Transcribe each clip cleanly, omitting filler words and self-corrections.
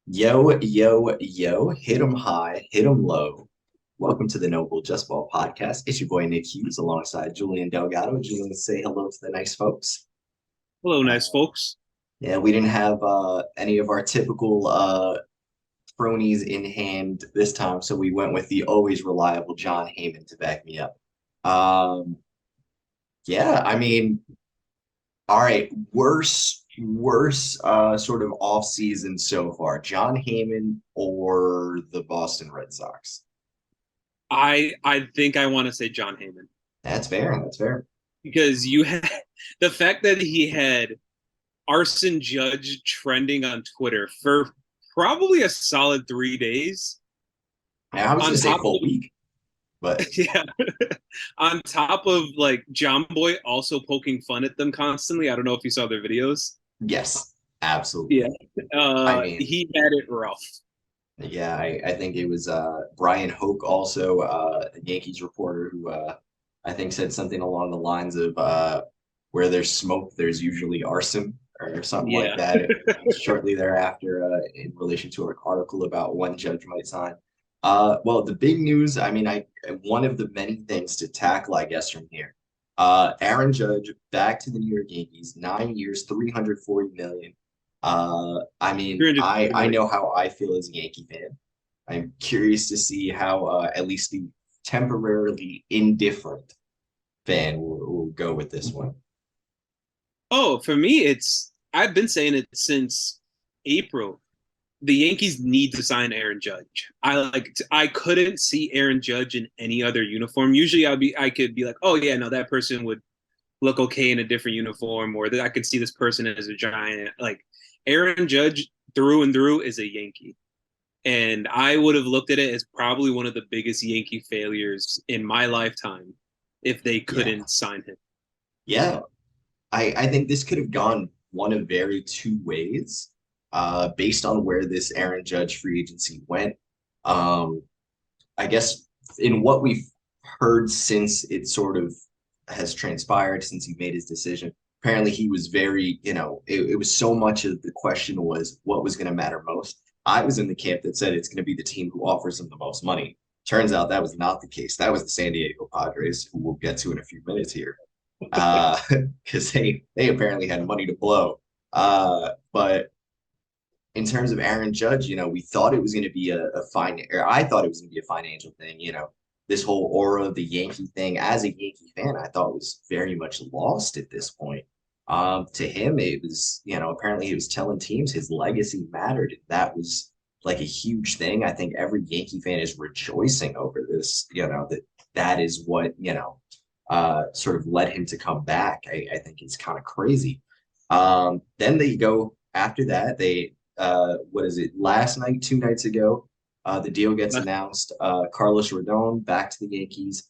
Yo, yo, yo, hit 'em high, hit 'em low. Welcome to the Noble Just Ball podcast. It's your boy Nick Hughes alongside Julian Delgado. Julian, say hello to the nice folks. Hello, nice Uh, folks. yeah, we didn't have any of our typical cronies in hand this time, so we went with the always reliable John Heyman to back me up. Um, yeah, I mean, all right, worse sort of off season so far, John Heyman or the Boston Red Sox. I think I want to say John Heyman That's fair. That's fair. because you had the fact that he had Arson Judge trending on Twitter for probably a solid 3 days I was on gonna say top full week, but of yeah on top of like John Boy also poking fun at them constantly. I don't know if you saw their videos. yes, absolutely. Yeah, I mean, he had it rough. yeah, I think it was Brian Hoke also, a Yankees reporter who I think said something along the lines of where there's smoke, there's usually arson or something like Yeah. that. Shortly thereafter, in relation to an article about when Judge might sign. Well, the big news, I mean, I one of the many things to tackle, I guess, from here. Aaron Judge back to the New York Yankees, 9 years, 340 million. I mean, 340 I million. know how I feel as a Yankee fan. I'm curious to see how at least the temporarily indifferent fan will go with this one. Oh, for me, it's I've been saying it since April. The Yankees need to sign Aaron Judge. I couldn't see Aaron Judge in any other uniform. Usually I could be like, oh yeah, no, that person would look okay in a different uniform, or that I could see this person as a giant. Like Aaron Judge through and through is a Yankee. And I would have looked at it as probably one of the biggest Yankee failures in my lifetime if they Yeah, couldn't sign him. yeah. I think this could have gone one of very two ways, based on where this Aaron Judge free agency went. Um, I guess in what we've heard since it sort of has transpired, since he made his decision, apparently he was very, it was so much of the question was what was going to matter most. I was in the camp that said it's going to be the team who offers him the most money. Turns out that was not the case. That was the San Diego Padres, who we'll get to in a few minutes here, because they apparently had money to blow. But in terms of Aaron Judge, we thought it was going to be a fine, or I thought it was going to be a financial thing. This whole aura of the Yankee thing. As a Yankee fan, I thought was very much lost at this point. To him, it was, apparently he was telling teams his legacy mattered. That was like a huge thing. I think every Yankee fan is rejoicing over this. That is what sort of led him to come back. I think it's kind of crazy. Then they go after that. What is it? Last night, 2 nights ago, the deal gets announced. Carlos Rodon back to the Yankees.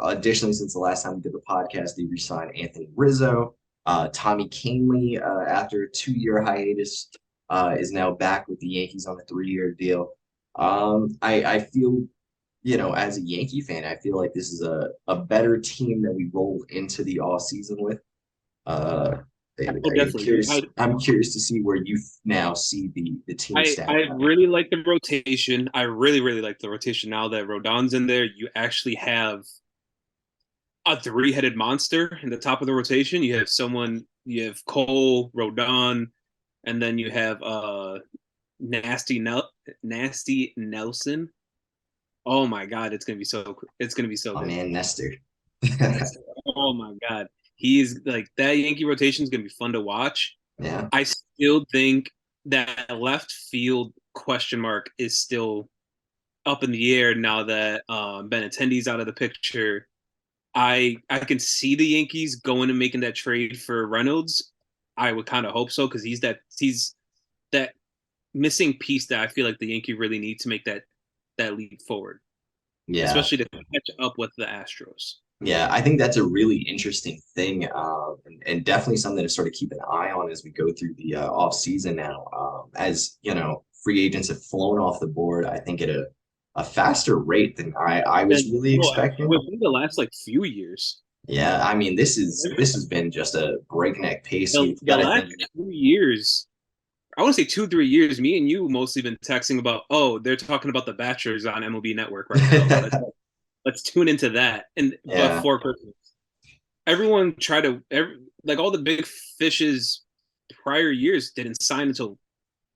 Additionally, since the last time we did the podcast, they re-signed Anthony Rizzo. Tommy Kahnle, after a 2-year hiatus, is now back with the Yankees on a 3-year deal. I feel, as a Yankee fan, I feel like this is a better team that we roll into the off season with. Uh, Oh, definitely. I'm curious to see where you now see the team I stacking up. really like the rotation. I really, really like the rotation. Now that Rodon's in there, you actually have a three-headed monster in the top of the rotation. You have Cole, Rodon, and then you have Nasty Nelson. Oh my God, it's gonna be so Oh good. man, Nestor. Oh my God. He's like that Yankee rotation is gonna be fun to watch. Yeah, I still think that left field question mark is still up in the air now that Benintendi's out of the picture. I can see the Yankees going and making that trade for Reynolds. I would kind of hope so because he's that missing piece that I feel like the Yankee really need to make that leap forward, yeah, especially to catch up with the Astros. yeah. I think that's a really interesting thing, and definitely something to sort of keep an eye on as we go through the off season now. As free agents have flown off the board. I think at a faster rate than I was And really well, expecting. within the last like few years, Yeah, I mean, this has been just a breakneck pace. the You've got the to last think. 2 years I want to say 2 3 years. Me and you mostly been texting about, oh, they're talking about the Bachelors on MLB Network right now. Let's tune into that. And Yeah, before Christmas, everyone tried to like all the big fishes prior years didn't sign until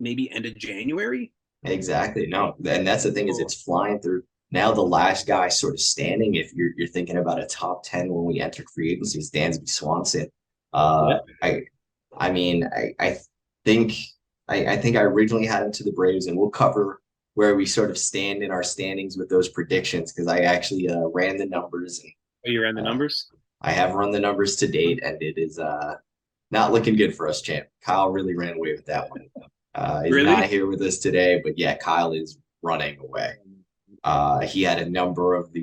maybe end of January. exactly. No, and that's the thing is So, it's flying through. Now the last guy sort of standing, if you're thinking about a top 10 when we entered free agency, is Dansby Swanson. yeah, Uh, I I mean, I think I think I originally had him to the Braves, and we'll cover where we sort of stand in our standings with those predictions because I actually ran the numbers and oh, you ran the uh, numbers. I have run the numbers to date, and it is not looking good for us, champ. Kyle really ran away with that one. He's not Really? here with us today, but yeah, Kyle is running away. He had a number of the,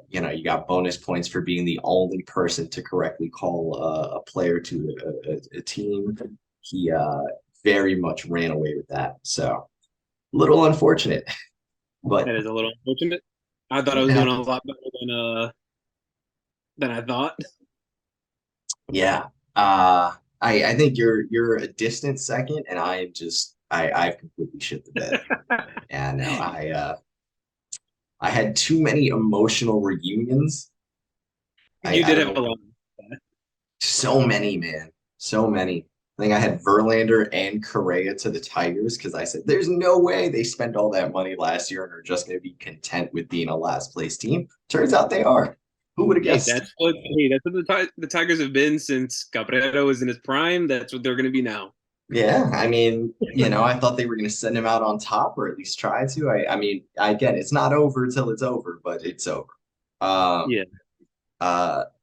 you got bonus points for being the only person to correctly call a player to a team. He very much ran away with that. So a little unfortunate, but That is a little unfortunate. I thought I it was doing a happens. lot better than I thought. Yeah. I think you're a distant second, and I am just I've completely shit the bed. Yeah, no, I had too many emotional reunions. You I did don't have a know. lot. So many, man. So many. I think I had Verlander and Correa to the Tigers because I said, there's no way they spent all that money last year and are just going to be content with being a last place team. Turns out they are. Who would have guessed? That's what the Tigers have been since Cabrera was in his prime. That's what they're going to be now. Yeah, I mean, I thought they were going to send him out on top or at least try to. I mean, I get it. It's not over until it's over, but it's over. Um,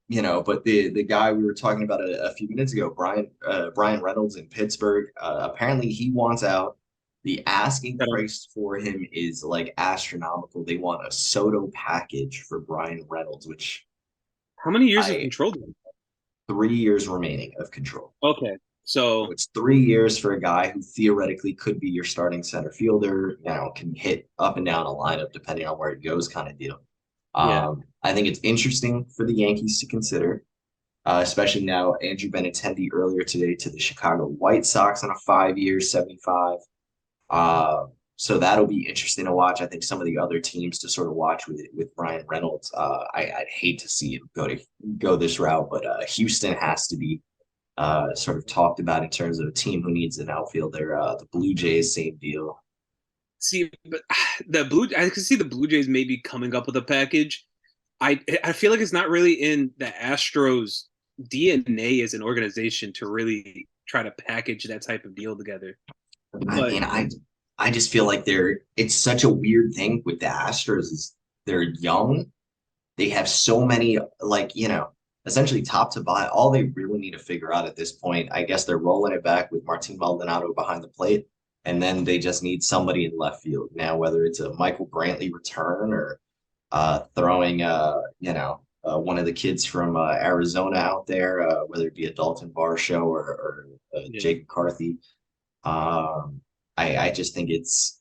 Yeah, but the guy we were talking about a few minutes ago, Brian Reynolds in Pittsburgh, apparently he wants out. The asking price for him is like astronomical. They want a Soto package for Brian Reynolds, which how many years of I control do 3 years remaining of control. Okay, so It's 3 years for a guy who theoretically could be your starting center fielder, can hit up and down a lineup depending on where it goes, kind of deal. yeah, I think it's interesting for the Yankees to consider, especially now Andrew Benintendi earlier today to the Chicago White Sox on a 5 year, 75. Uh, so that'll be interesting to watch. I think some of the other teams to sort of watch with Brian Reynolds. I'd hate to see him go this route, but Houston has to be sort of talked about in terms of a team who needs an outfielder. The Blue Jays, same deal. see, but I can see the Blue Jays maybe coming up with a package. I feel like it's not really in the Astros' DNA as an organization to really try to package that type of deal together. I But mean, I just feel like it's such a weird thing with the Astros is they're young. They have so many like, essentially top to bottom. All they really need to figure out at this point, I guess they're rolling it back with Martin Maldonado behind the plate, and then they just need somebody in left field. Now, whether it's a Michael Brantley return or throwing one of the kids from Arizona out there, whether it be a Dalton Varsho or yeah, Jake McCarthy. Um, I just think it's,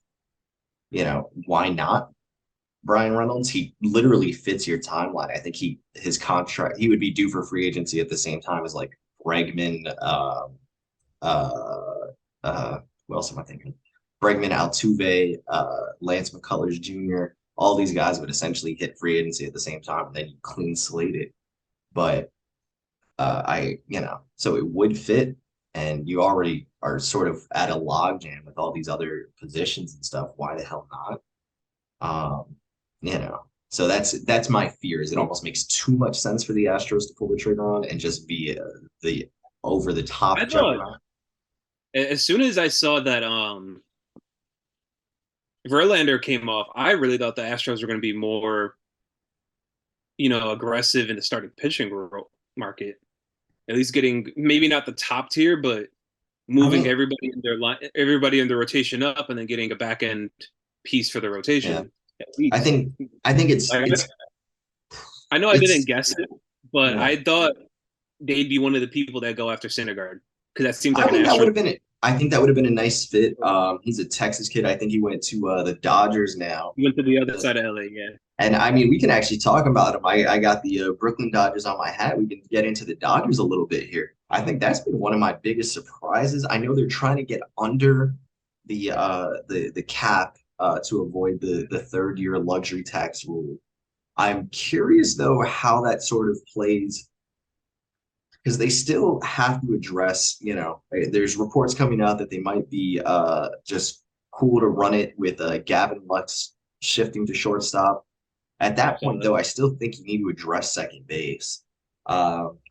why not Brian Reynolds? He literally fits your timeline. I think his contract, he would be due for free agency at the same time as like Bregman, uh, who else am I thinking? Bregman, Altuve, Lance McCullers Jr. All these guys would essentially hit free agency at the same time, and then you clean slate it. But so it would fit, and you already are sort of at a logjam with all these other positions and stuff. Why the hell not? Um, so that's my fear. Is it almost makes too much sense for the Astros to pull the trigger on and just be the over the I top thought juggernaut. as soon as I saw that Verlander came off, I really thought the Astros were going to be more, aggressive in the starting pitching market. At least getting maybe not the top tier, but I moving mean, everybody in the rotation up, and then getting a back end piece for the yeah, rotation at I least. think I think Like, I know I didn't it's guess it, but yeah. I thought they'd be one of the people that go after Syndergaard because that seems like I an mean, that would Astro. have been it. I think that would have been a nice fit. He's a Texas kid. I think he went to the Dodgers now. He went to the other side of LA. Yeah, And I mean, we can actually talk about him. I got the Brooklyn Dodgers on my hat. We can get into the Dodgers a little bit here. I think that's been one of my biggest surprises. I know they're trying to get under the cap to avoid the third year luxury tax rule. I'm curious though how that sort of plays because they still have to address, there's reports coming out that they might be just cool to run it with Gavin Lux shifting to shortstop. At that point, absolutely. though, I still think you need to address second base.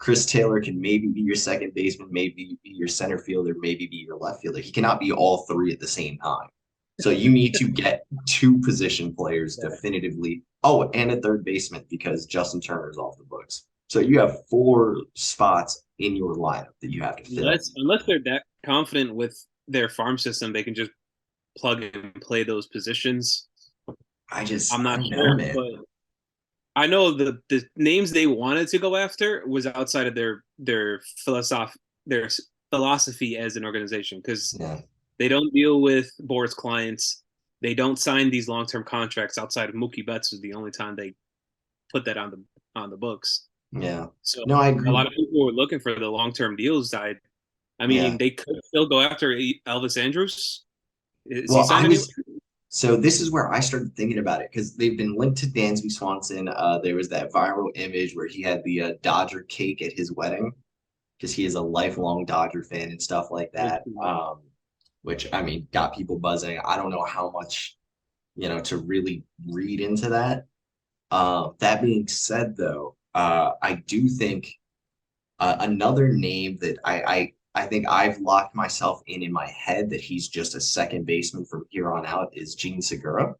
Chris Taylor can maybe be your second baseman, maybe be your center fielder, maybe be your left fielder. He cannot be all three at the same time. So you need to get two position players definitively. Oh, and a third baseman because Justin Turner is off the books. So you have four spots in your lineup that you have to fill. Unless they're that confident with their farm system, they can just plug and play those positions. I'm I not don't know, sure, man. but I know the names they wanted to go after was outside of their philosophy as an organization because Yeah, they don't deal with boards clients. They don't sign these long term contracts outside of Mookie Betts was the only time they put that on the books. yeah. So No, I a agree. lot of people were looking for the long term deals. I mean, Yeah. they could still go after Elvis Andrews. Is he Well, signed anywhere? so this is where I started thinking about it because they've been linked to Dansby Swanson. There was that viral image where he had the Dodger cake at his wedding because he is a lifelong Dodger fan and stuff like that. Which I mean, got people buzzing. I don't know how much, to really read into that. That being said, though, I do think another name that I think I've locked myself in my head that he's just a second baseman from here on out is Gene Segura.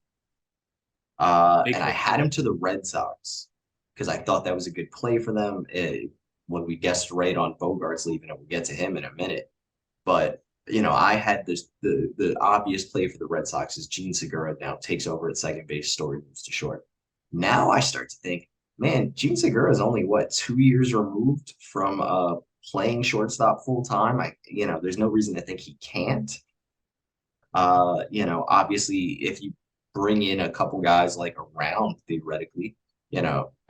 And Makes I sense. had him to the Red Sox because I thought that was a good play for them. When we guessed right on Bogarts leaving, and we'll get to him in a minute. But I had the obvious play for the Red Sox is Gene Segura now takes over at second base, Story moves to short. Now I start to think, man, Gene Segura is only what 2 years removed from playing shortstop full time. There's no reason to think he can't. Obviously, if you bring in a couple guys like around theoretically,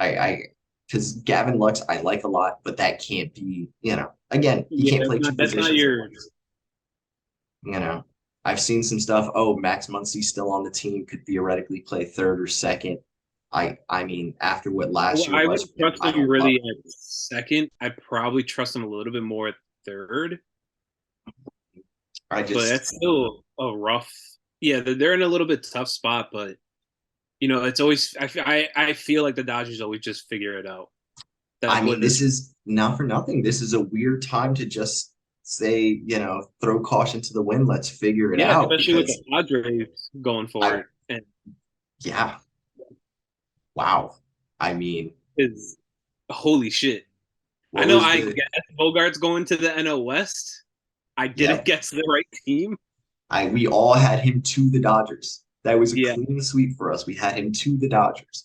I because Gavin Lux I like a lot, but that can't be, again, he Yeah, can't play two that's not positions at your. once. You know, I've seen some stuff. Oh, Max Muncy's still on the team, could theoretically play third or second. I mean, after what last year I was wouldn't for him, trust I him don't love really it. at second. I'd probably trust him a little bit more at third, I but just that's still a rough. Yeah, they're in a little bit tough spot, but it's always. I feel like the Dodgers always just figure it out. I That mean, with this this, is not for nothing. This is a weird time to just say, throw caution to the wind. Let's figure it yeah, out especially with the because Padres going for I, it, and yeah, wow. I mean, is holy shit. I what know was I the, guessed Bogart's going to the NL West. I didn't yeah, guess the right team. we all had him to the Dodgers. That was a Yeah, clean sweep for us. We had him to the Dodgers.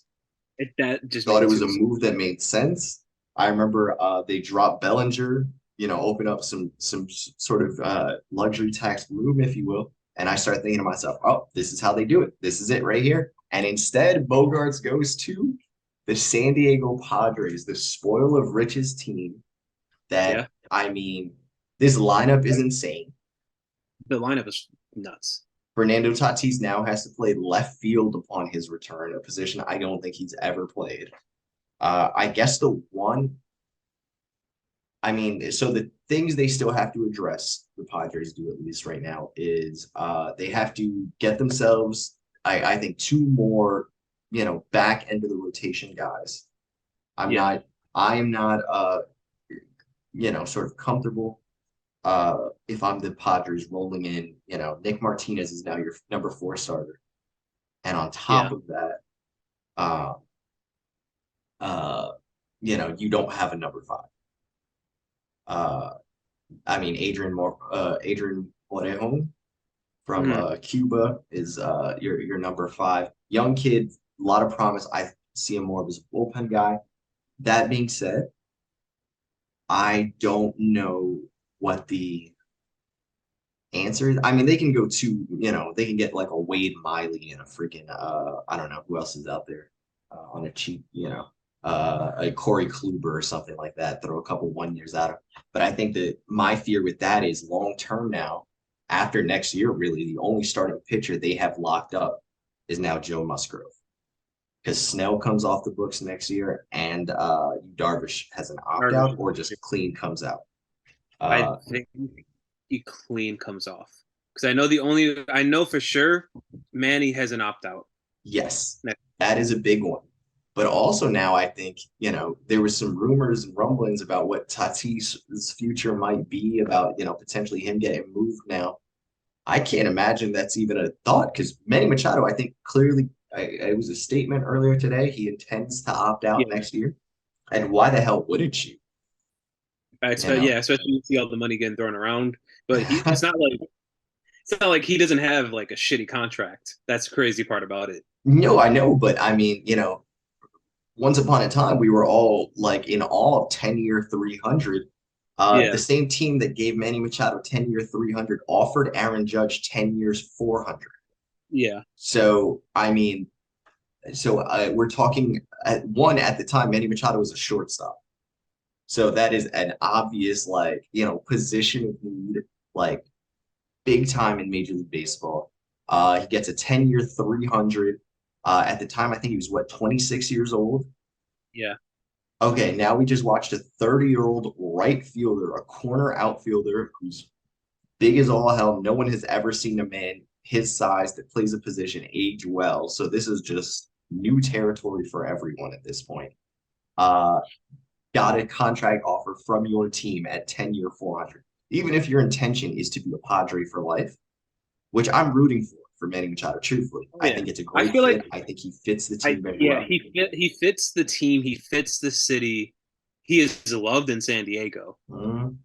that just Thought it made was a too. move that made sense. I remember they dropped Bellinger, open up some sort of luxury tax room, if you will. And I started thinking to myself, oh, this is how they do it. This is it right here. And instead, Bogarts goes to the San Diego Padres, the spoil of riches team. That Yeah, I mean, this lineup is insane. the lineup is nuts. Fernando Tatis now has to play left field upon his return, a position I don't think he's ever played. I guess the one, I mean, so the things they still have to address, the Padres do at least right now, is they have to get themselves, I think, two more, back end of the rotation guys. I'm Yeah, not, I am not, sort of comfortable if I'm the Padres rolling in, Nick Martinez is now your number four starter. And on yeah. top of that, uh, uh, you don't have a number five. Uh, I mean, Adrian Morejon from Mhm. Cuba is your number five. Young kid, a lot of promise. I see him more as a bullpen guy. That being said, I don't know what the answer. I mean, they can go to, they can get like a Wade Miley and a freaking I don't know who else is out there on a cheap, a Corey Kluber or something like that. Throw a couple 1 years at him. But I think that my fear with that is long term now, after next year, really, the only starting pitcher they have locked up is now Joe Musgrove. Because Snell comes off the books next year and Darvish has an opt out or just clean comes out. I Uh, think he clean comes off because I know for sure Manny has an opt out. Yes, that is a big one. But also now I think, there was some rumors and rumblings about what Tatis's future might be about, potentially him getting moved now. I can't imagine that's even a thought because Manny Machado, I think clearly, it was a statement earlier today. He intends to opt out Yeah, next year. And why the hell wouldn't you? I You expect. know? Yeah, especially when you see all the money getting thrown around. But it's not like he doesn't have like a shitty contract. That's the crazy part about it. No, I know, but I mean, once upon a time we were all like in awe of 10-year 300. The Yeah, same team that gave Manny Machado 10-year 300 offered Aaron Judge 10 years 400. yeah, So I mean, we're talking at the time Manny Machado was a shortstop. So that is an obvious like position of need, like big time in Major League Baseball. He gets a 10-year 300. At the time, I think he was what, 26 years old. yeah. Okay, now we just watched a 30-year-old right fielder, a corner outfielder who's big as all hell. No one has ever seen a man his size that plays a position age well. So this is just new territory for everyone at this point. Uh, got a contract offer from your team at 10-year 400. Even if your intention is to be a Padre for life, which I'm rooting for Manny Machado, truthfully. Oh I yeah. think it's a I great feel like fit. I think he fits the team very yeah, well. he fits the team, he fits the city. He is loved in San Diego. Mhm.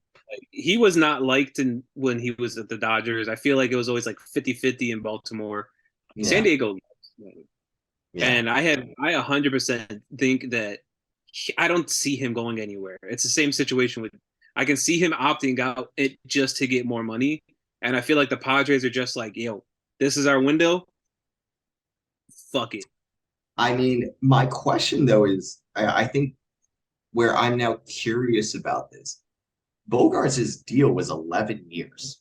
He was not liked when he was at the Dodgers. I feel like it was always like 50-50 in Baltimore. San Yeah, Diego, yeah. and I 100% think that I don't see him going anywhere. It's the same situation with I can see him opting out it just to get more money, and I feel like the Padres are just like, yo, this is our window. Fuck it. I mean, my question though is, I think where I'm now curious about this, Bogarts' deal was 11 years.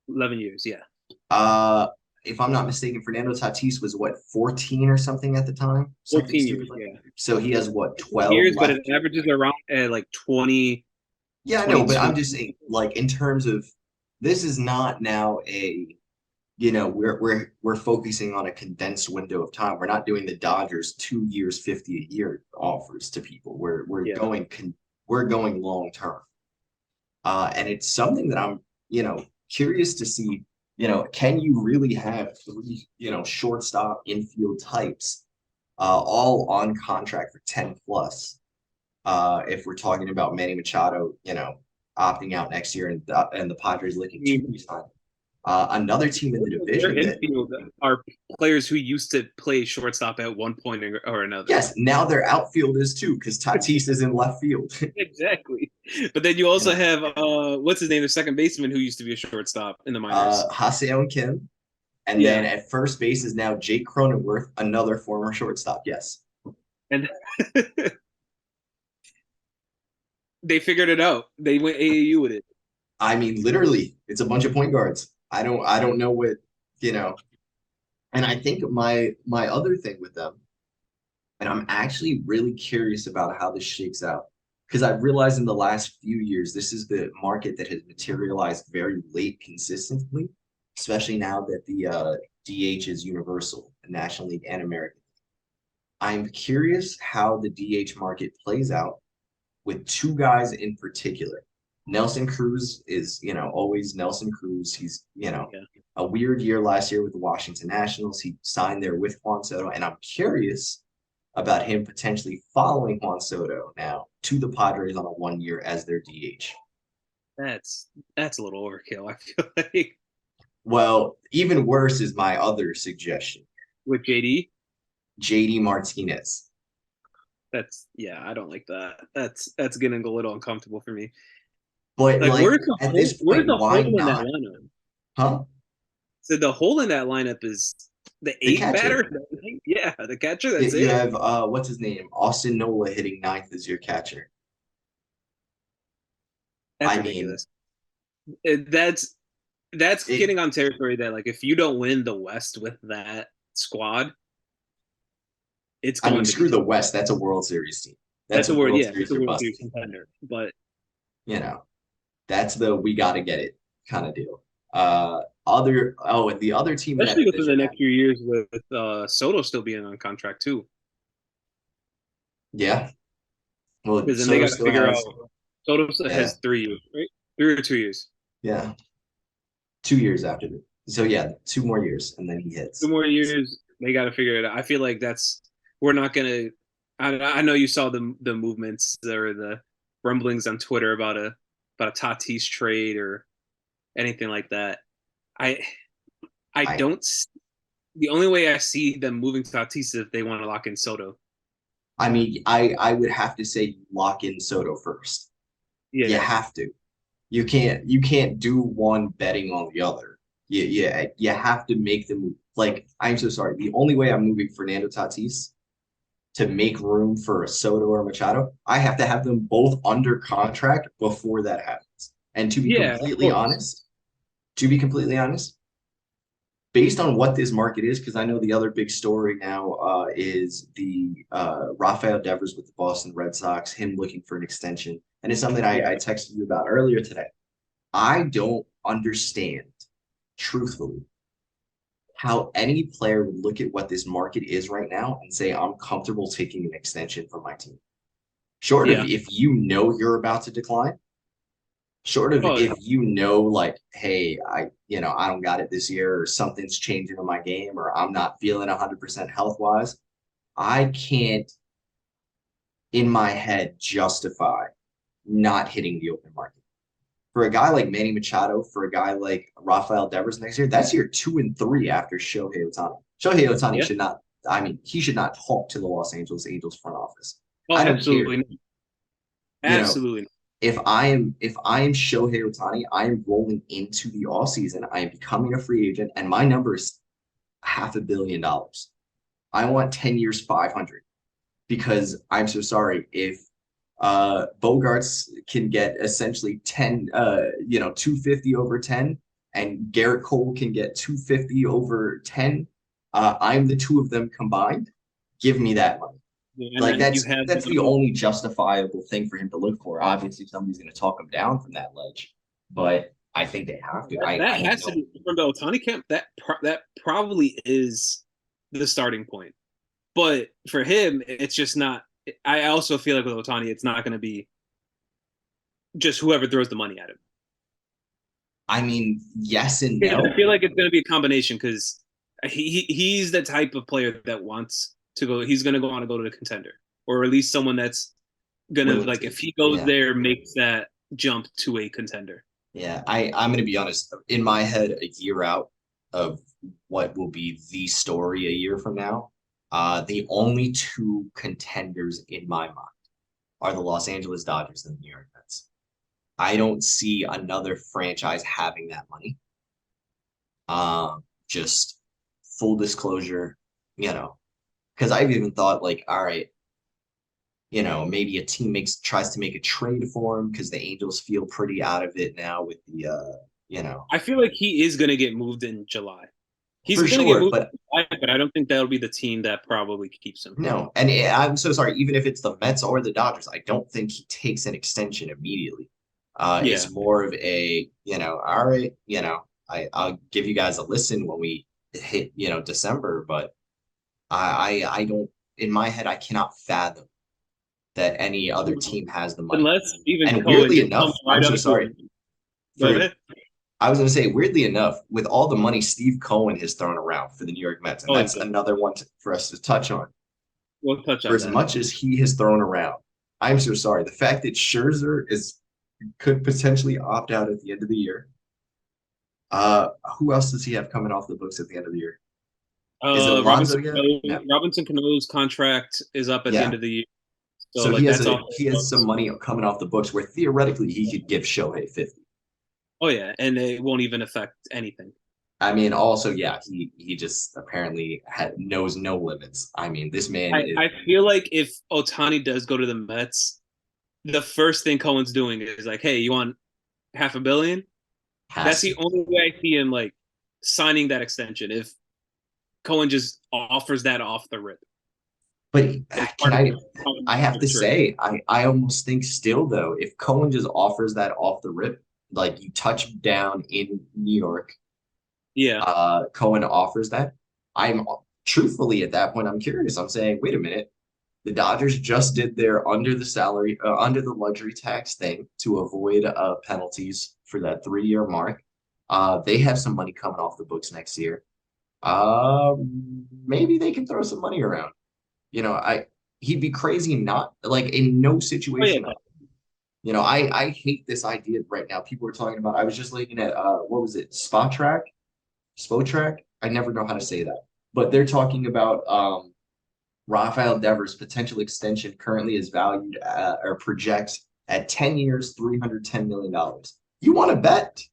11 years, yeah, Uh, if I'm not mistaken, Fernando Tatis was what, 14 or something at the time? Something 14 years, stupid like that. yeah, So he has what, 12 years, but it left? averages around at like 20, Yeah, I know, but 22. I'm just saying, like in terms of this is not now we're focusing on a condensed window of time. We're not doing the Dodgers 2 years, 50 a year offers to people. Yeah, We're going long term. And it's something that I'm, curious to see, can you really have three, shortstop infield types all on contract for 10 plus? If we're talking about Manny Machado, opting out next year and the Padres looking to resign. Another team in the their division that, infield are players who used to play shortstop at one point or another. yes, now their outfield is too, because Tatis is in left field. Exactly. But then you you also know, have what's his name, the second baseman who used to be a shortstop in the minors. Haseon Kim, and then Yeah, at first base is now Jake Cronenworth, another former shortstop. Yes, and they figured it out. They went AAU with it. I mean literally, it's a bunch of point guards. I don't know what you know, and I think my other thing with them, and I'm actually really curious about how this shakes out because I've realized in the last few years this is the market that has materialized very late consistently, especially now that the DH is universal, National League and American. I'm curious how the DH market plays out with two guys in particular. Nelson Cruz is, always Nelson Cruz. He's, Yeah. a weird year last year with the Washington Nationals. He signed there with Juan Soto, and I'm curious about him potentially following Juan Soto now to the Padres on a 1 year as their DH. That's that's a little overkill, I feel like. Well, even worse is my other suggestion, With JD. JD Martinez. That's yeah, I don't like that. That's getting a little uncomfortable for me. But Like like at this where's point, the why hole in that not? lineup? Huh? So the hole in that lineup is the The eight catcher. batter. Yeah, the catcher. You, That's you it. have what's his name? Austin Nola hitting ninth as your catcher. That's I mean, ridiculous. That's it. getting on territory that like if you don't win the West with that squad, it's I mean, going to be screw tough. the West. That's a World Series team. That's That's a a word. World Yeah, that's Series a or World bust Series team. contender. But You know, that's the we got to get it kind of deal. And the other team in that especially within the division, next few years with Soto still being on contract too, yeah. Well, because then they Soto got to still figure has, out. Soto yeah, has 3 years, right? 3 or 2 years. yeah, 2 years after the. So yeah, 2 more years, and then he Two hits. more years. They got to figure it out. I feel like that's we're not gonna. I know you saw the movements or the rumblings on Twitter about a Tatis trade or anything like that. I I I don't. The only way I see them moving Tatis is if they want to lock in Soto. I mean, I would have to say lock in Soto first. You Yeah, have to. You can't do one betting on the other. You have to make the move. Like, I'm so sorry. The only way I'm moving Fernando Tatis to make room for a Soto or Machado, I have to have them both under contract before that happens. And yeah, of course. to be completely honest, based on what this market is, because I know the other big story now is the Rafael Devers with the Boston Red Sox, him looking for an extension. And it's something I Yeah, texted you about earlier today. I don't understand, truthfully, how any player would look at what this market is right now and say, I'm comfortable taking an extension for my team. Short of yeah. if you know you're about to decline, short of Oh, yeah. if you know, like, hey, I don't got it this year, or something's changing in my game, or I'm not feeling 100% health wise, I can't in my head justify not hitting the open market. For a guy like Manny Machado, for a guy like Rafael Devers next year, that's your 2 and 3 after Shohei Ohtani. Shohei Ohtani Yeah. should not. I mean, he should not talk to the Los Angeles Angels front office. Oh, I don't care. absolutely, not. You know, Absolutely. Not. if I am Shohei Ohtani, I am rolling into the offseason. I am becoming a free agent, and my number is $500 million. I want 10 years, 500, because I'm so sorry if Bogarts can get essentially 10, 250 over 10, and Garrett Cole can get 250 over 10. I'm the two of them combined. Give me that money. And Like then you that's have that's the only justifiable thing for him to look for. Obviously, somebody's going to talk him down from that ledge, but I think they have to. I that have has to no. be from the Otani camp. That probably is the starting point. But for him, it's just not. I also feel like with Otani, it's not going to be just whoever throws the money at him. I mean, yes and I no. feel like it's going to be a combination because he's the type of player that wants to go. He's going to go on to go to the contender, or at least someone that's going to Willing like to, if he goes yeah. there, makes that jump to a contender. Yeah, I'm gonna be honest. In my head, a year out of what will be the story a year from now, the only two contenders in my mind are the Los Angeles Dodgers and the New York Mets. I don't see another franchise having that money. Just full disclosure, you know, because I've even thought like, all right, maybe a team tries to make a trade for him because the Angels feel pretty out of it now with the you know, I feel like he is going to get moved in July. He's for going to get sure, moved but in July, but I don't think that'll be the team that probably keeps him. no, and I'm so sorry. Even if it's the Mets or the Dodgers, I don't think he takes an extension immediately. Yeah, It's more of a, all right, I'll give you guys a listen when we hit, December, but I don't, in my head, I cannot fathom that any other team has the money. unless Stephen And Cohen weirdly just comes enough, I'm right so up to sorry him. Go for, ahead. I was going to say, weirdly enough, with all the money Steve Cohen has thrown around for the New York Mets, and Oh that's yeah, another one for us to touch on. we'll touch For on as that. much as he has thrown around, I'm so sorry. The fact that Scherzer could potentially opt out at the end of the year. Who else does he have coming off the books at the end of the year? Is it Alonso yet? No. Robinson Cano's contract is up at the end Yeah. of the year, so So he like has that's all. he has some money coming off the books where theoretically he could give Shohei 50. Oh yeah, and it won't even affect anything. I mean, also, yeah, he just apparently knows no limits. I mean, this man is I feel like if Otani does go to the Mets, the first thing Cohen's doing is like, hey, you want half a billion? That's has the to. only way I see him like signing that extension. If Cohen just offers that off the rip But as can part of I? the I have to trade. say, I almost think still though, if Cohen just offers that off the rip, like you touch down in New York, Yeah. Cohen offers that. I'm truthfully at that point, I'm curious. I'm saying, wait a minute. The Dodgers just did their under the luxury tax thing to avoid penalties for that 3 year mark. They have some money coming off the books next year. Maybe they can throw some money around. I he'd be crazy not like in no Oh yeah. situation. I hate this idea right now. People are talking about. I was just looking at what was it, Spotrac? I never know how to say that, but they're talking about Rafael Devers' potential extension currently is valued or projects at 10 years, $310 million. You want to bet?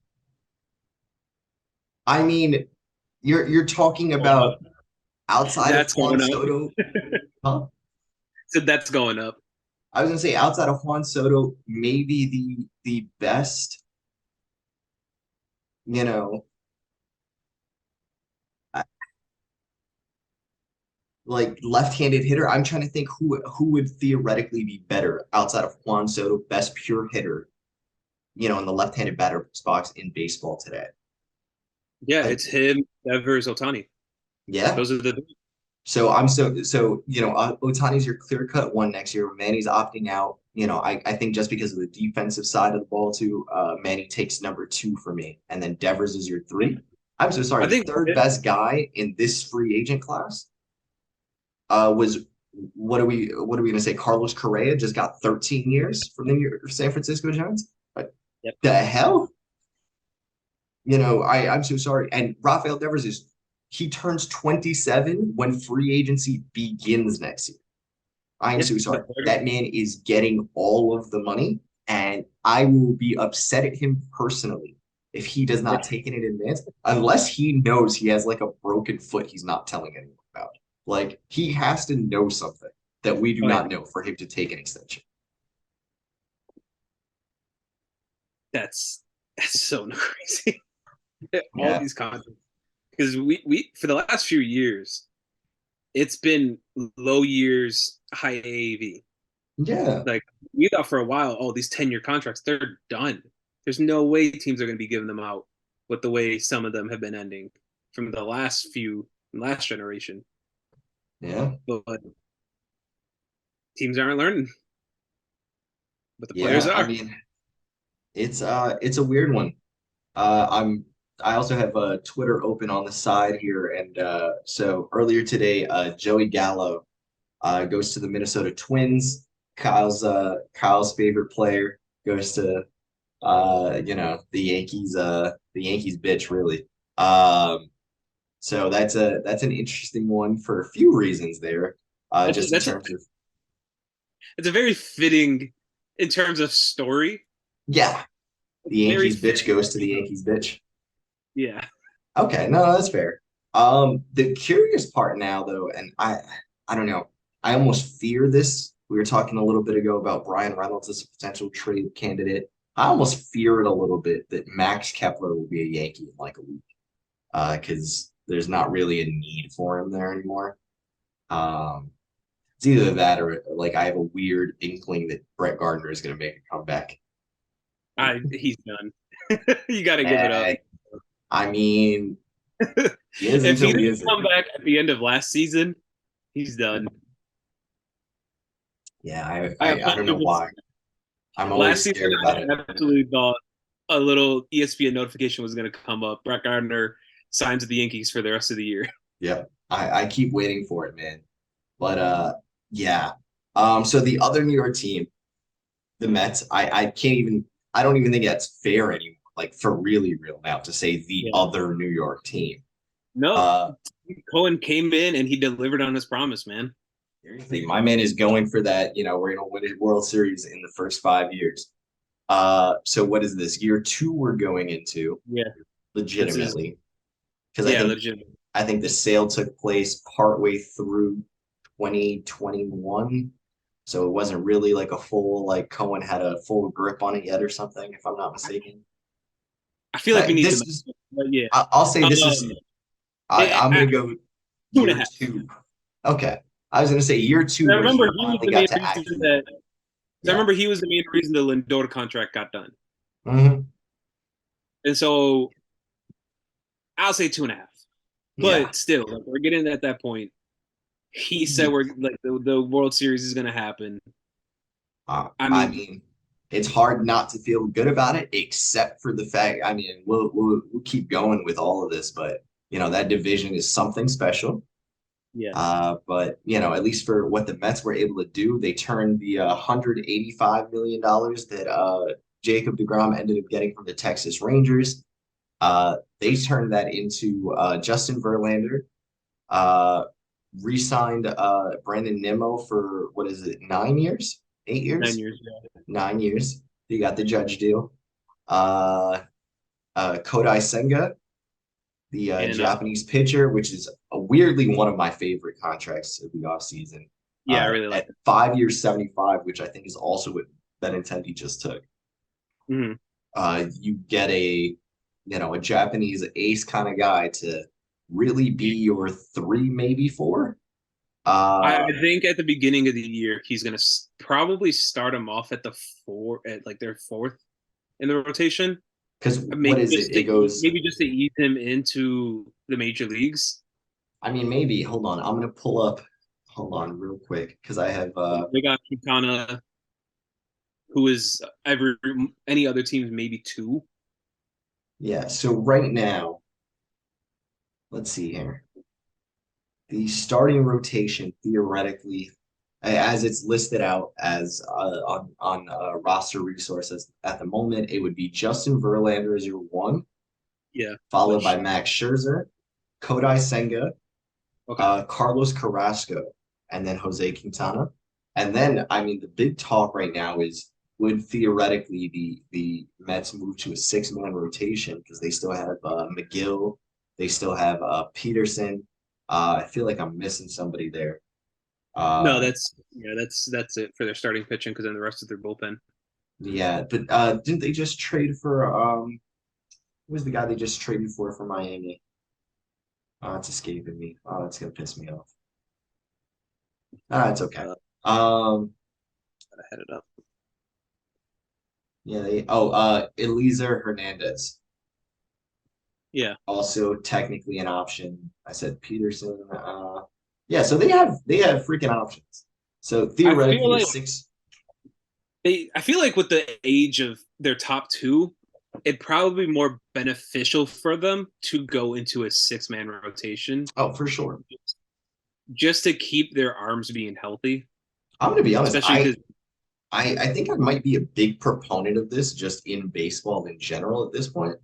I mean, you're talking Going up. about outside of That's Juan going up. Soto, huh? So that's going up. I was gonna say outside of Juan Soto, maybe the best, you know, uh, like left-handed hitter. I'm trying to think who would theoretically be better outside of Juan Soto, best pure hitter, in the left-handed batter box in baseball today. Yeah, I it's him, Devers, Otani. Yeah. Those are the So Otani's your clear-cut one next year. Manny's opting out. I think just because of the defensive side of the ball too, Manny takes number two for me, and then Devers is your three. I'm so sorry. I The think third best guy in this free agent class was what are we gonna say? Carlos Correa just got 13 years from the San Francisco Giants. Like, yep. the hell? I'm so sorry. And Rafael Devers he turns 27 when free agency begins next year. I'm Yeah. so sorry. That man is getting all of the money, and I will be upset at him personally if he does Yeah. not take it in advance, unless he knows he has like a broken foot he's not telling anyone about. Like he has to know something that we do Oh yeah. not know for him to take an extension. That's so crazy. All Yeah. these contracts. Because we for the last few years, it's been low years, high AAV. Yeah. Like we thought for a while, oh, these 10-year contracts, they're done. There's no way teams are going to be giving them out with the way some of them have been ending from the last generation. Yeah. But teams aren't learning, but the players Yeah. I are. mean, it's a weird one. I also have Twitter open on the side here, and so earlier today, Joey Gallo goes to the Minnesota Twins. Kyle's favorite player goes to the Yankees. The Yankees bitch really. So that's an interesting one for a few reasons there. That's Just in terms of it's a very fitting in terms of story. yeah, the Very Yankees bitch fitting. goes to the Yankees bitch. Yeah. Okay, no, that's fair. The curious part now, though, and I don't know, I almost fear this. We were talking a little bit ago about Brian Reynolds as a potential trade candidate. I almost fear it a little bit that Max Kepler will be a Yankee in like a week, because there's not really a need for him there anymore. Um, it's either that or like I have a weird inkling that Brett Gardner is going to make a comeback. He's done. You got to give it up. And I mean, he is If he until he didn't isn't. come back at the end of last season, he's done. Yeah, I I don't know 100%. why. I'm Last always season, scared about it. I absolutely thought a little ESPN notification was going to come up. Brett Gardner signs with the Yankees for the rest of the year. Yep. I keep waiting for it, man. But yeah. So the other New York team, the Mets, I don't even think that's fair anymore. Like for really real now to say the Yeah. other New York team. No, Uh Cohen came in and he delivered on his promise, man. Seriously, my man is going for that, we're gonna win a World Series in the first 5 years. So what is this? Year two we're going into Yeah, this is legitimately. Because yeah, legitimate. I think the sale took place partway through 2021. So it wasn't really like a full like Cohen had a full grip on it yet or something, if I'm not mistaken. I feel like we need to, This is but yeah, I'll say this is um, I'm I, gonna go two and a year half. two. Okay. I was gonna say year two I was remember we he was finally the got main to reason actually that. I yeah. remember he was the main reason the Lindor contract got done, Hmm. and so I'll say two and a half. Yeah. But still, like, we're getting at that point. He said we're like the World Series is going to happen. I I mean, mean, it's hard not to feel good about it, except for the fact, I mean, we'll keep going with all of this, but that division is something special. yeah, But at least for what the Mets were able to do, they turned the $185 million that Jacob deGrom ended up getting from the Texas Rangers. They turned that into Justin Verlander, uh, re-signed Brandon Nimmo for what is it, 9 years, 8 years? 9 years. Yeah. 9 years. You got the Judge deal. Uh, Kodai Senga, the And Japanese pitcher, which is weirdly one of my favorite contracts of the offseason. yeah, I really like At it. 5 years, 75, which I think is also what Benintendi just took. Hmm. You get a Japanese ace kind of guy to really be Yeah. your three, maybe four. I think at the beginning of the year he's going to probably start him off at the four at like their fourth in the rotation. Because what is it? It goes. Maybe just to ease him into the major leagues. I mean, maybe. Hold on. I'm gonna pull up. Hold on, real quick, because I have. They got Quintana, who is every any other teams maybe two. Yeah. So right now, let's see here. The starting rotation theoretically, as it's listed out as on roster resources at the moment, it would be Justin Verlander as your one, Yeah, followed by which Max Scherzer, Kodai Senga, okay. Carlos Carrasco, and then Jose Quintana. And then, I mean, the big talk right now is would theoretically the Mets move to a six-man rotation because they still have McGill, they still have Peterson. I feel like I'm missing somebody there. No, Uh, that's it for their starting pitching because then the rest of their bullpen. yeah, but didn't they just trade for who was the guy they just traded for Miami? It's escaping me. Oh, that's gonna piss me off. It's okay. Um, Gotta head it up. Yeah, Eliezer Hernandez, Yeah, also technically an option. I said Peterson. Yeah, so they have freaking options. So I feel theoretically, a like six. I feel like with the age of their top two, it'd probably be more beneficial for them to go into a 6 man rotation Oh, for sure. just to keep their arms being healthy, I'm gonna be honest. especially I because I I think I might be a big proponent of this just in baseball in general at this point.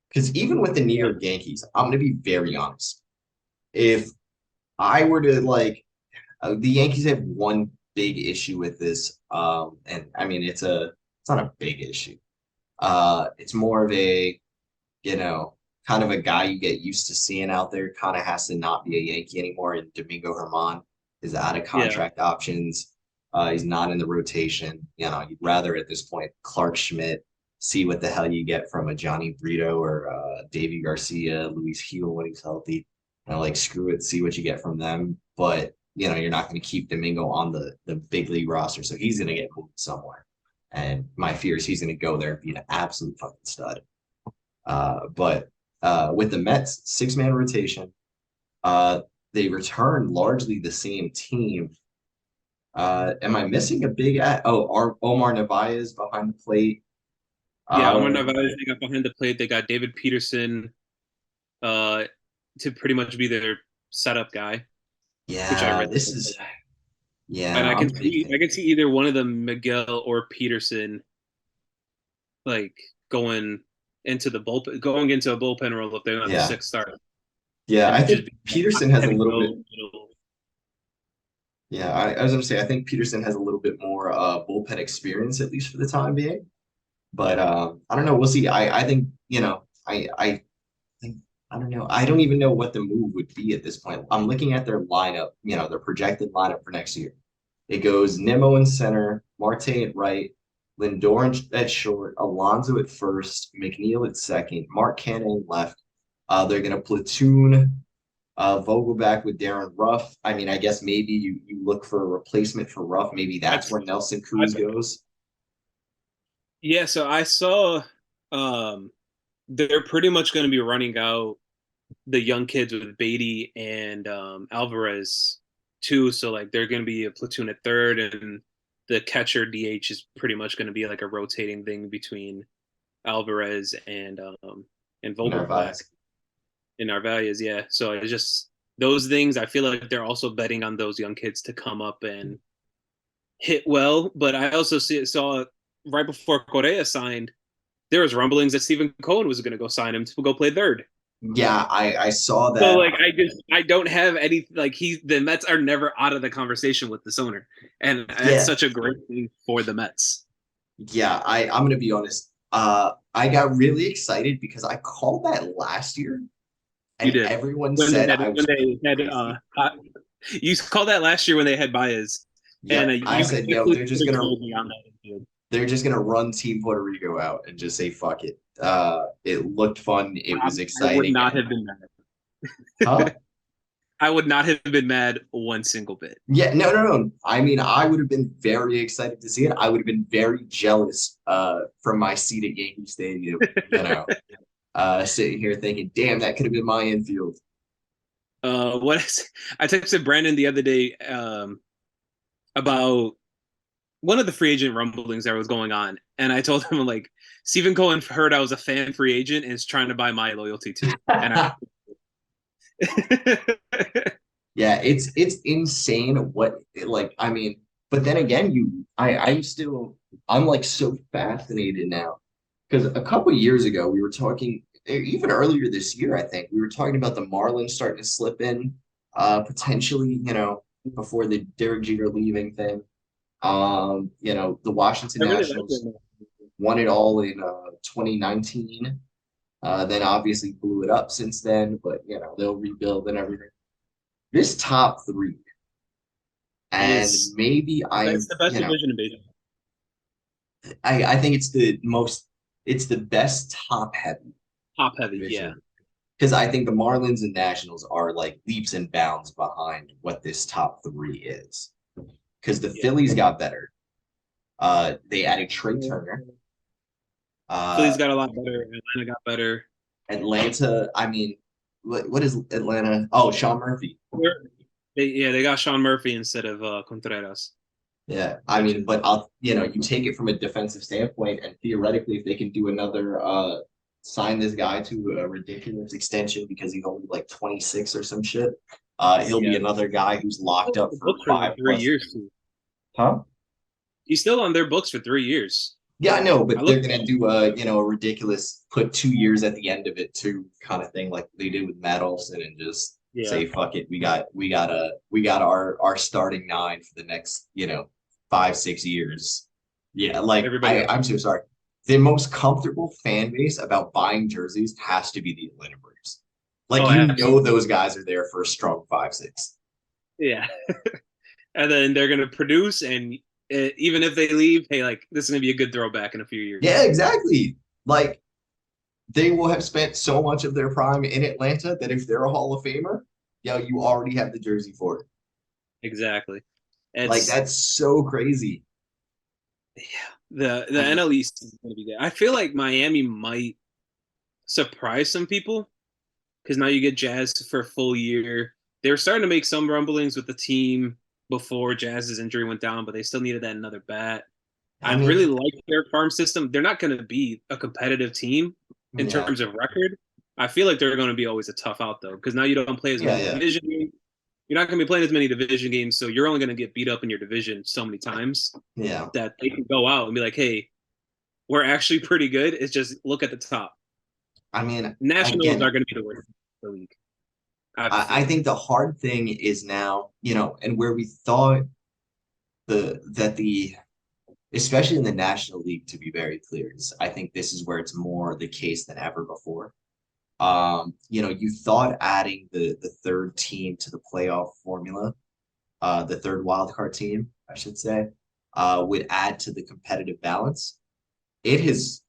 Because even with the New York Yankees, I'm gonna be very honest. If I were to the Yankees have one big issue with this, and I mean it's not a big issue. It's more of a, you know, kind of a guy you get used to seeing out there, kind of has to not be a Yankee anymore. And Domingo Herman is out of yeah, contract options. He's not in the rotation. You'd rather at this point Clark Schmidt, see what the hell you get from a Johnny Brito or Davy Garcia, Luis Heel when he's healthy. Like screw it, see what you get from them. But you're not going to keep Domingo on the big league roster, so he's going to get moved somewhere. And my fear is he's going to go there and be an absolute fucking stud. But with the Mets six-man rotation, uh, they return largely the same team. Am I missing a big Omar Narvaez behind the plate? yeah. Omar Um, Narvaez, they got behind the plate. They got David Peterson uh, to pretty much be their setup guy, which I yeah, really this like. is yeah, And I'm a big I fan. can see either one of them, Miguel or Peterson, like going going into a bullpen role if they're not the Yeah, sixth starter, yeah, I and just think be Peterson has a having little bit. no, no. Yeah, I was gonna say I think Peterson has a little bit more bullpen experience at least for the time being. But I don't know. We'll see. I think I think I don't know. I don't even know what the move would be at this point. I'm looking at their lineup. Their projected lineup for next year. It goes Nimmo in center, Marte at right, Lindor at short, Alonso at first, McNeil at second, Mark Cannon left. They're gonna platoon Vogelback with Darren Ruff. I mean, I guess maybe you look for a replacement for Ruff. Maybe that's That's where Nelson I, Cruz goes. yeah. So I saw um, they're pretty much going to be running out the young kids with Beatty and Alvarez too. So like they're going to be a platoon at third, and the catcher DH is pretty much going to be like a rotating thing between Alvarez and Vogelback Narvaez. in Narvaez. Yeah. So it's just those things. I feel like they're also betting on those young kids to come up and hit well. But I also saw right before Correa signed, there was rumblings that Stephen Cohen was going to go sign him to go play third. Yeah, I saw So that. like I don't have any like the Mets are never out of the conversation with this owner, and that's Yeah, such a great thing for the Mets. yeah. I'm gonna be honest. I got really excited because I called that last year, You and did everyone said I when was they had crazy. you called that last year when they had Baez, and Yep, I you said, yo, definitely could have told me on that infield. they're just gonna run Team Puerto Rico out and just say fuck it. It looked fun. It was I would exciting, not and have been mad. huh? I would not have been mad one single bit. Yeah, no, no, no. I mean, I would have been very excited to see it. I would have been very jealous from my seat at Yankee Stadium, sitting here thinking, damn, that could have been my infield. What I texted Brandon the other day about one of the free agent rumblings that was going on, and I told him like Stephen Cohen heard I was a fan free agent and is trying to buy my loyalty too, and I. Yeah, it's insane what like I mean, but then again, I'm like so fascinated now because a couple years ago we were talking, even earlier this year, I think we were talking about the Marlins starting to slip in, potentially, before the Derek Jeter leaving thing. The Washington I really like Nationals him. won it all in 2019. Then obviously blew it up since then, but they'll rebuild and everything. This top three, and Is maybe It's the best division in baseball. I think it's the best top heavy Top heavy, yeah, division because I think the Marlins and Nationals are like leaps and bounds behind what this top three is. Because the yeah. Phillies got better. They added Trey Turner. Phillies Uh, got a lot better. Atlanta got better. Atlanta, I mean, what is Atlanta? Oh, Sean Murphy. They got Sean Murphy instead of Contreras, Yeah, I which mean, is but you take it from a defensive standpoint, and theoretically, if they can do another, sign this guy to a ridiculous extension because he's only like 26 or some shit, he'll be yeah. another guy who's locked up The for books for like five three plus years years. too. Huh? He's still on their books for 3 years. Yeah, I know, I but look. they're gonna do a ridiculous put 2 years at the end of it too kind of thing, like they did with Matt Olson, and just Yeah, say fuck it, we got our starting nine for the next 5 6 years. Yeah, like everybody I else. I'm so sorry. The most comfortable fan base about buying jerseys has to be the Atlanta Braves. Like Oh, absolutely. those guys are there for a strong 5 6. Yeah, and then they're gonna produce, and even if they leave, hey, like this is gonna be a good throwback in a few Yeah, years. exactly. Like they will have spent so much of their prime in Atlanta that if they're a Hall of Famer, you already have the jersey for it. Exactly. Like It's that's so crazy. Yeah, the I NL East is gonna be good. I feel like Miami might surprise some people because now you get Jazz for a full year. They were starting to make some rumblings with the team before Jazz's injury went down, but they still needed that another bat. I I really mean, like their farm system. They're not going to be a competitive team in yeah, terms of record. I feel like they're going to be always a tough out though because now you don't play as yeah, many yeah, division games. You're not going to be playing as many division games, so you're only going to get beat up in your division so many times yeah. that they can go out and be like, "Hey, we're actually pretty good. It's just look at the top. I mean, Nationals again, are going to be the worst of the league. I have a I feeling. think the hard thing is now, and where we thought the that the especially in the National League, to be very clear, I think this is where it's more the case than ever before. You thought adding the third team to the playoff formula, the third wild card team, I should say, would add to the competitive balance. It has,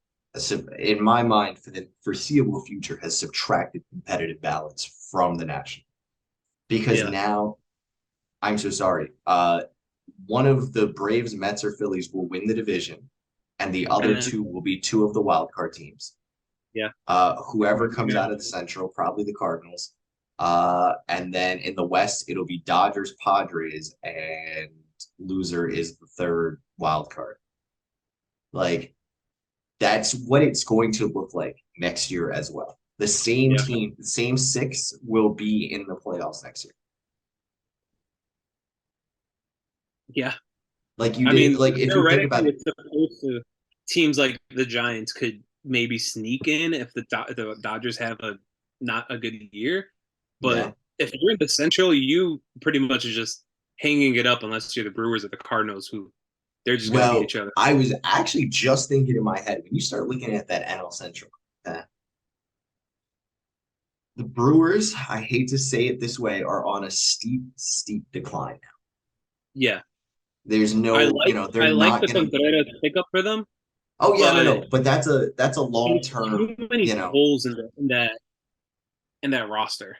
in my mind, for the foreseeable future, has subtracted competitive balance from the National because Yeah. now I'm so sorry. One of the Braves, Mets, or Phillies will win the division, and the And other then two will be two of the wild card teams. yeah. Whoever comes out of the Central, probably the Cardinals. And then in the West, it'll be Dodgers, Padres, and loser is the third wild card. Like that's what it's going to look like next year as well. The same Yeah. team, the same six will be in the playoffs next year. Yeah. Like you I did, mean, like if you think theoretically, about it, it's supposed to teams like the Giants could maybe sneak in if the Dodgers have a not a good year. yeah. But if you're in the Central, you pretty much is just hanging it up unless you're the Brewers or the Cardinals, who they're just going to beat Well, each other. I was actually just thinking in my head when you start looking at that NL Central, uh, the Brewers, I hate to say it this way, are on a steep, steep decline now. Yeah, There's I no, like they're I like not the gonna. Contreras pickup for them, Oh yeah, no, but no, but that's a long there's term, too many holes in that roster.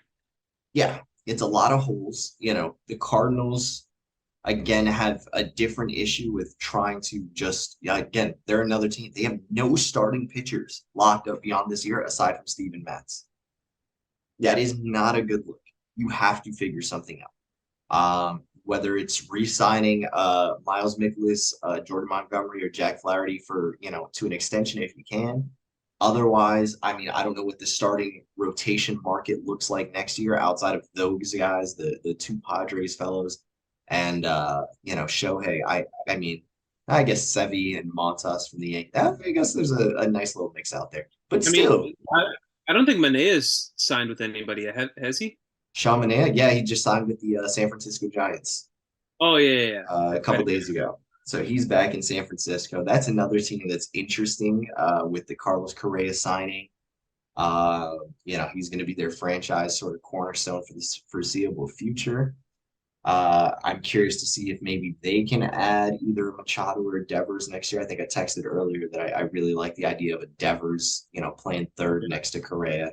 yeah, it's a lot of holes. The Cardinals again have a different issue with trying to just, yeah, again, they're another team. They have no starting pitchers locked up beyond this year aside from Steven Matz. That Yeah, is not a good look. You have to figure something out. Whether it's re-signing Miles Mikolas, Jordan Montgomery, or Jack Flaherty for to an extension if you can. Otherwise, I mean, I don't know what the starting rotation market looks like next year outside of those guys, the two Padres fellows, and Shohei. I mean, I guess Sevy and Montas from the Yankees. I guess there's a nice little mix out there, but I mean, still, I don't think Manea's signed with anybody. Has he? Chaminade, yeah, he just signed with the San Francisco Giants. Oh yeah, yeah, yeah. A I couple days ago. So he's back in San Francisco. That's another team that's interesting with the Carlos Correa signing. Uh, he's going to be their franchise sort of cornerstone for the foreseeable future. I'm curious to see if maybe they can add either Machado or Devers next year. I think I texted earlier that I really like the idea of a Devers, playing third next to Correa.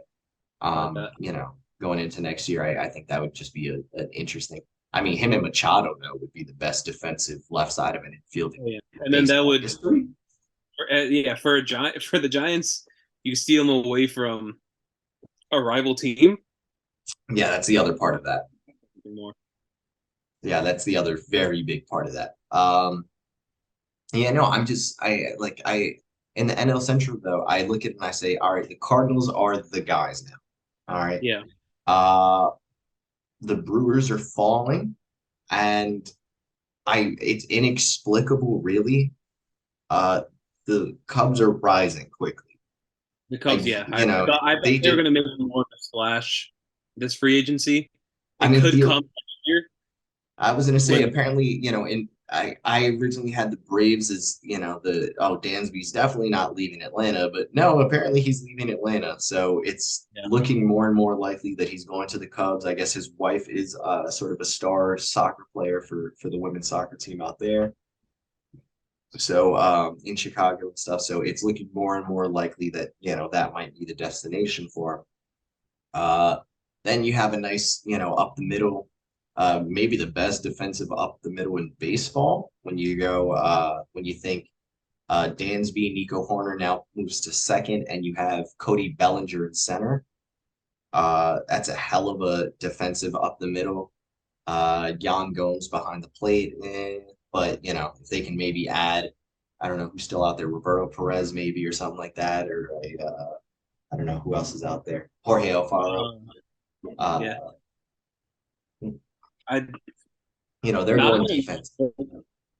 I like that. Going into next year, I think that would just be an interesting. I mean, him and Machado though would be the best defensive left side of an infield Oh, yeah. in And then that baseball would, history. yeah, for the Giants, you steal them away from a rival team. Yeah, that's the other part of that. More. Yeah, that's the other very big part of that. Yeah, no, I in the NL Central though, I look at it and I say, all right, the Cardinals are the guys now. All right. Yeah, Uh the Brewers are falling, and it's inexplicable, really. Uh the Cubs are rising quickly. the Cubs. Yeah, I thought They they were did. going to make more of a splash this free agency. I It mean, could come next year I was gonna say when apparently, in I originally had the Braves as, Dansby's definitely not leaving Atlanta, but no, apparently he's leaving Atlanta. So it's yeah. looking more and more likely that he's going to the Cubs. I guess his wife is sort of a star soccer player for the women's soccer team out there. So in Chicago and stuff. So it's looking more and more likely that, that might be the destination for him. Uh, then you have a nice, up the middle, maybe the best defensive up the middle in baseball when you think Dansby, Nico Horner now moves to second, and you have Cody Bellinger in center. That's a hell of a defensive up the middle. Yan Gomes behind the plate, but if they can maybe add, I don't know who's still out there, Roberto Perez maybe or something like that, or I don't know who else is out there, Jorge Alfaro. Um, Uh, yeah, I they're not going only, defense.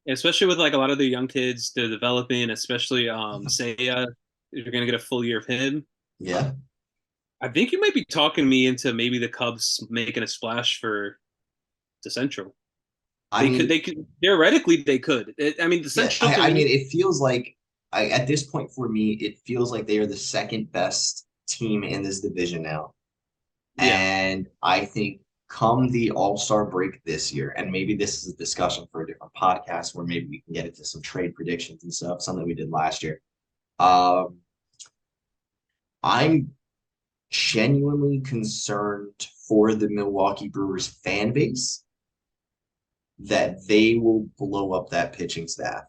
especially with like a lot of the young kids they're developing, especially Seiya. You're going to get a full year of him. Yeah. I think you might be talking me into maybe the Cubs making a splash for the Central. I They could. mean, They could theoretically. They could. I mean, the yeah, Central to I mean, me. it feels like at this point for me, it feels like they are the second best team in this division now. Yeah. And I think come the All-Star break this year, and maybe this is a discussion for a different podcast where maybe we can get into some trade predictions and stuff, something we did last year. Um, I'm genuinely concerned for the Milwaukee Brewers fan base that they will blow up that pitching staff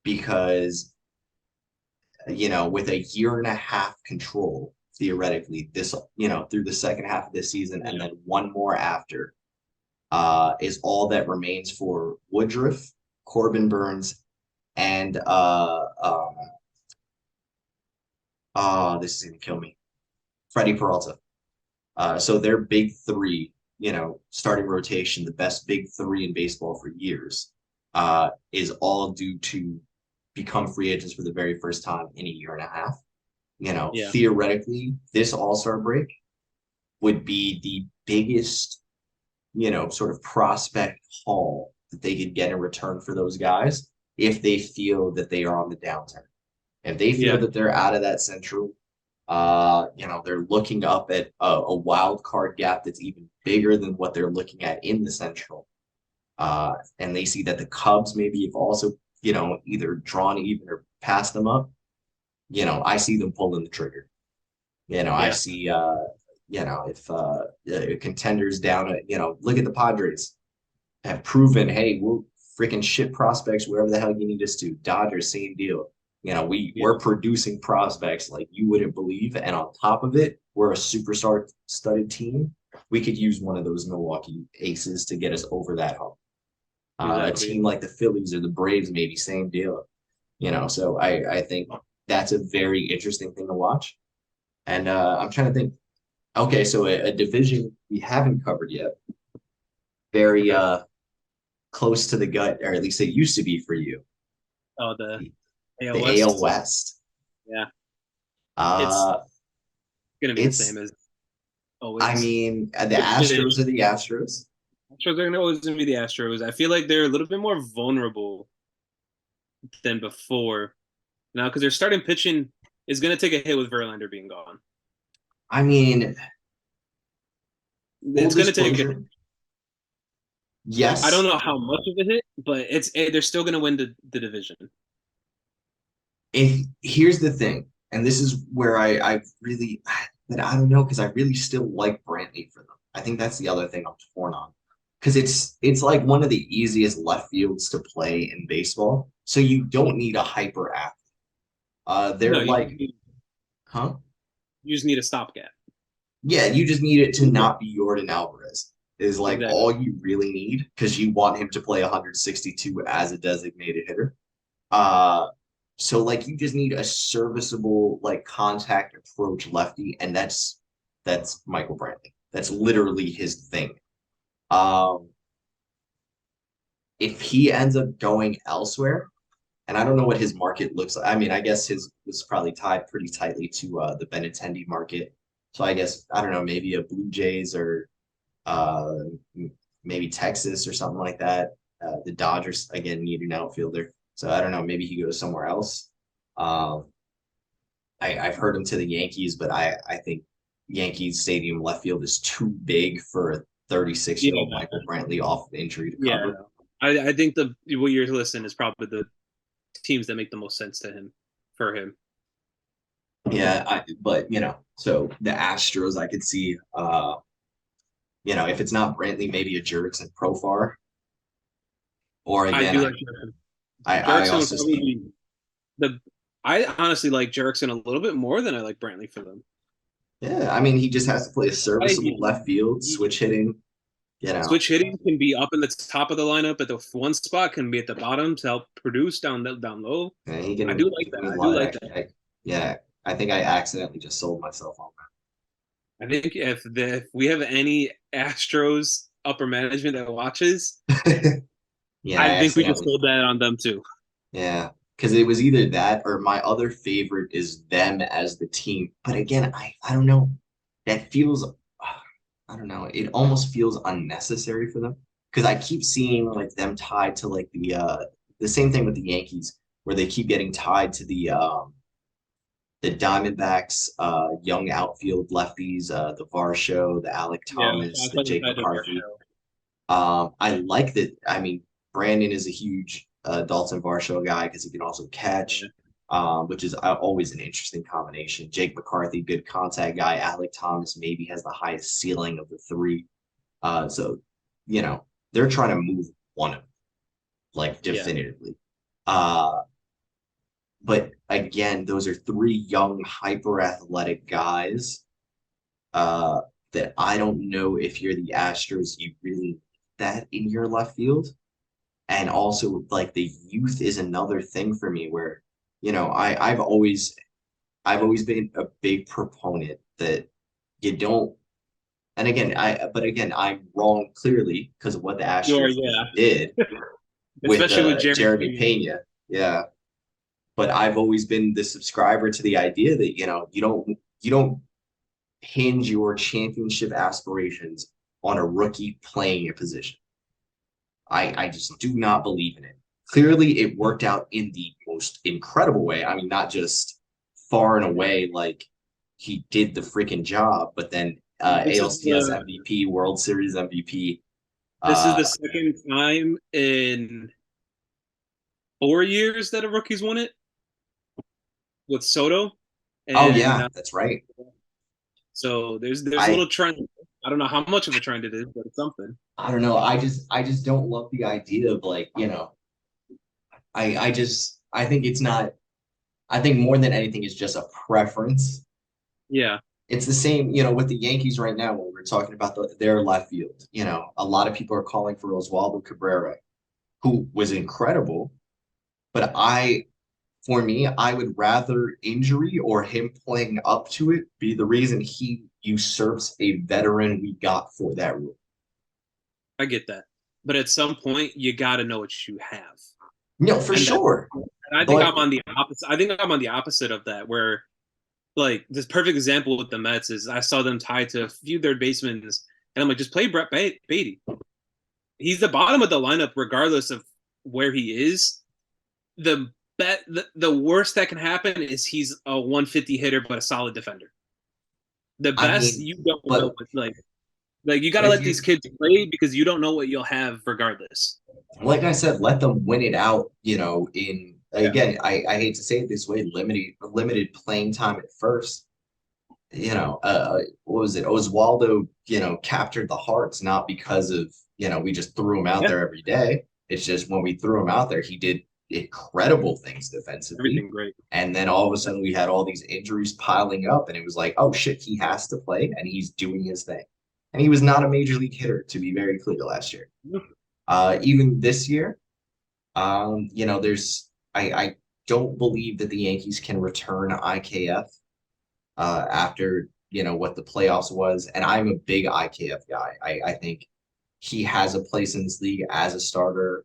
because, with a year and a half control, theoretically, this, through the second half of this season and Yeah. then one more after, is all that remains for Woodruff, Corbin Burns, and this is gonna kill me, Freddie Peralta. So their big three, starting rotation, the best big three in baseball for years, is all due to become free agents for the very first time in a year and a half. Yeah. Theoretically, this All-Star break would be the biggest, sort of prospect haul that they could get in return for those guys if they feel that they are on the downturn. If they feel Yeah. that they're out of that central, they're looking up at a wild card gap that's even bigger than what they're looking at in the central. And they see that the Cubs maybe have also, either drawn even or passed them up. I see them pulling the trigger. I Yeah. see, if contenders down at, look at the Padres have proven, hey, we're freaking shit prospects wherever the hell you need us to. Dodgers, same deal. Yeah. We're producing prospects like you wouldn't believe, and on top of it, we're a superstar studded team. We could use one of those Milwaukee aces to get us over that hump. A Exactly. team like the Phillies or the Braves, maybe same deal. So I think that's a very interesting thing to watch. And I'm trying to think. Okay, so a division we haven't covered yet, very Okay. close to the gut, or at least it used to be for you, Oh, the the, AL the AL West. West. Yeah. It's Uh, gonna be the same it's, as I always. mean, the Astros Pitching. are the Astros. Astros are always gonna be the Astros. I feel like they're a little bit more vulnerable than before now because their starting pitching is gonna take a hit with Verlander being gone. I mean, full It's gonna take a. disclosure, I don't yes. know how much of a hit, but they're still gonna win the division. If here's the thing, and this is where I really, but I don't know because I really still like Brantley for them. I think that's the other thing I'm torn on because it's like one of the easiest left fields to play in baseball. So you don't need a hyper athlete. They're No, like, huh? you just need a stopgap. Yeah, you just need it to not be Jordan Alvarez is like Exactly. all you really need because you want him to play 162 as a designated hitter. Uh, so like you just need a serviceable like contact approach lefty, and that's Michael Brantley. That's literally his thing. Um, if he ends up going elsewhere, and I don't know what his market looks like. I mean, I guess his was probably tied pretty tightly to the Benintendi market. So I guess I don't know, maybe a Blue Jays or uh, maybe Texas or something like that. The Dodgers again need an outfielder, so I don't know. Maybe he goes somewhere else. Um, I've heard him to the Yankees, but I think Yankees Stadium left field is too big for a 36-year-old Yeah, Michael Brantley off of injury to yeah. cover. I think the what you're listing is probably the teams that make the most sense to him for him. Yeah, but so the Astros I could see. If it's not Brantley, maybe a Jurickson Profar, or I again, do I like Jerickson. I Jerickson would also probably see. be the. I honestly like Jerickson a little bit more than I like Brantley for them. Yeah, I mean, he just has to play a I, serviceable left field, he, switch hitting. You know, Switch hitting can be up in the top of the lineup at the one spot, can be at the bottom to help produce down low. and he I do can like he can that. mean a I do lot. like that. Actually, yeah, I think I accidentally just sold myself on I think if we have any Astros upper management that watches, that. Yeah, I I think we just accidentally. sold that on them too. Yeah, because it was either that or my other favorite is them as the team. But again, I don't know. That feels, I don't know. It almost feels unnecessary for them because I keep seeing like them tied to like the same thing with the Yankees, where they keep getting tied to the Diamondbacks, young outfield lefties, the Varsho, the Alec Yeah, Thomas, I the thought you Jake said the McCarthy. Varsho. I like that. I mean, Brandon is a huge Dalton Varsho guy because he can also Yeah, catch, which is always an interesting combination. Jake McCarthy, good contact guy. Alec Thomas maybe has the highest ceiling of the three. So, you know, they're trying to move one of them, like yeah, definitively. Uh, but again, those are three young, hyper athletic guys uh, that I don't know if you're the Astros, you really need that in your left field. And also, like the youth is another thing for me where, I've always been a big proponent that you don't. And again, but again, I'm wrong clearly because of what the you are. Astros Yeah, did with especially with Jeremy Jeremy Pena. Pena. Yeah, but I've always been the subscriber to the idea that you don't hinge your championship aspirations on a rookie playing a position. I just do not believe in it. Clearly, it worked out in the most incredible way. I mean, not just far and away like he did the freaking job, but then This is ALCS the MVP, World Series MVP. this is Uh, the second time in 4 years that a rookie's won it with Soto, oh and yeah, now that's right. so there's a I little trend. I don't know how much of a trend it is, but it's something. I don't know. I just don't love the idea of like I think it's not. I think more than anything, it's just a preference. Yeah, It's the same, with the Yankees right now when we're talking about their left field. A lot of people are calling for Oswaldo Cabrera, who was incredible, but for me, I would rather injury or him playing up to it be the reason he usurps a veteran we got for that role. I get that, but at some point you got to know what you have, No, for and that sure. and I think But I'm on the opposite. I think I'm on the opposite of that, where like this perfect example with the Mets is I saw them tied to a few third basemen, and I'm like, just play Brett Beatty. He's the bottom of the lineup regardless of where he is. The worst that can happen is he's a 150 hitter but a solid defender. The I best mean, you don't know but what like you got but to if let you these kids play because you don't know what you'll have regardless. like I said, let them win it out, in Yeah. again, I hate to say it this way, limited playing time at first. What was it? Oswaldo, captured the hearts not because of, we just threw him out Yeah. there every day. It's just when we threw him out there, he did incredible things defensively. Everything great. And then all of a sudden we had all these injuries piling up, and it was like, oh shit, he has to play and he's doing his thing. And he was not a major league hitter, to be very clear, last year. Even this year, I don't believe that the Yankees can return IKF after what the playoffs was, and I'm a big IKF guy. I think he has a place in this league as a starter.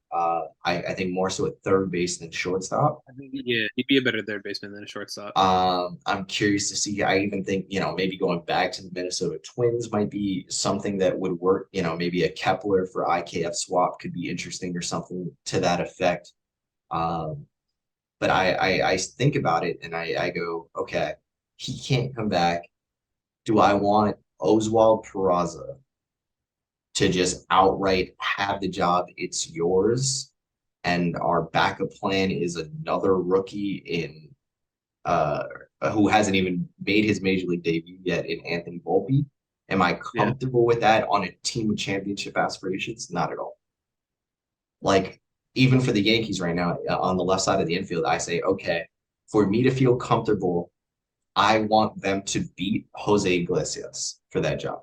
I think more so at third base than shortstop. I think, yeah, he'd be a better third baseman than a shortstop. I'm curious to see. I even think maybe going back to the Minnesota Twins might be something that would work. Maybe a Kepler for IKF swap could be interesting or something to that effect. Um, but I think about it and I go, okay, he can't come back. Do I want Oswald Peraza to just outright have the job? It's yours, and our backup plan is another rookie in uh who hasn't even made his major league debut yet in Anthony Volpe. Am I Yeah. comfortable with that on a team with championship aspirations? Not at all. Like even for the Yankees right now on the left side of the infield, I say, okay, for me to feel comfortable, I want them to beat Jose Iglesias for that job.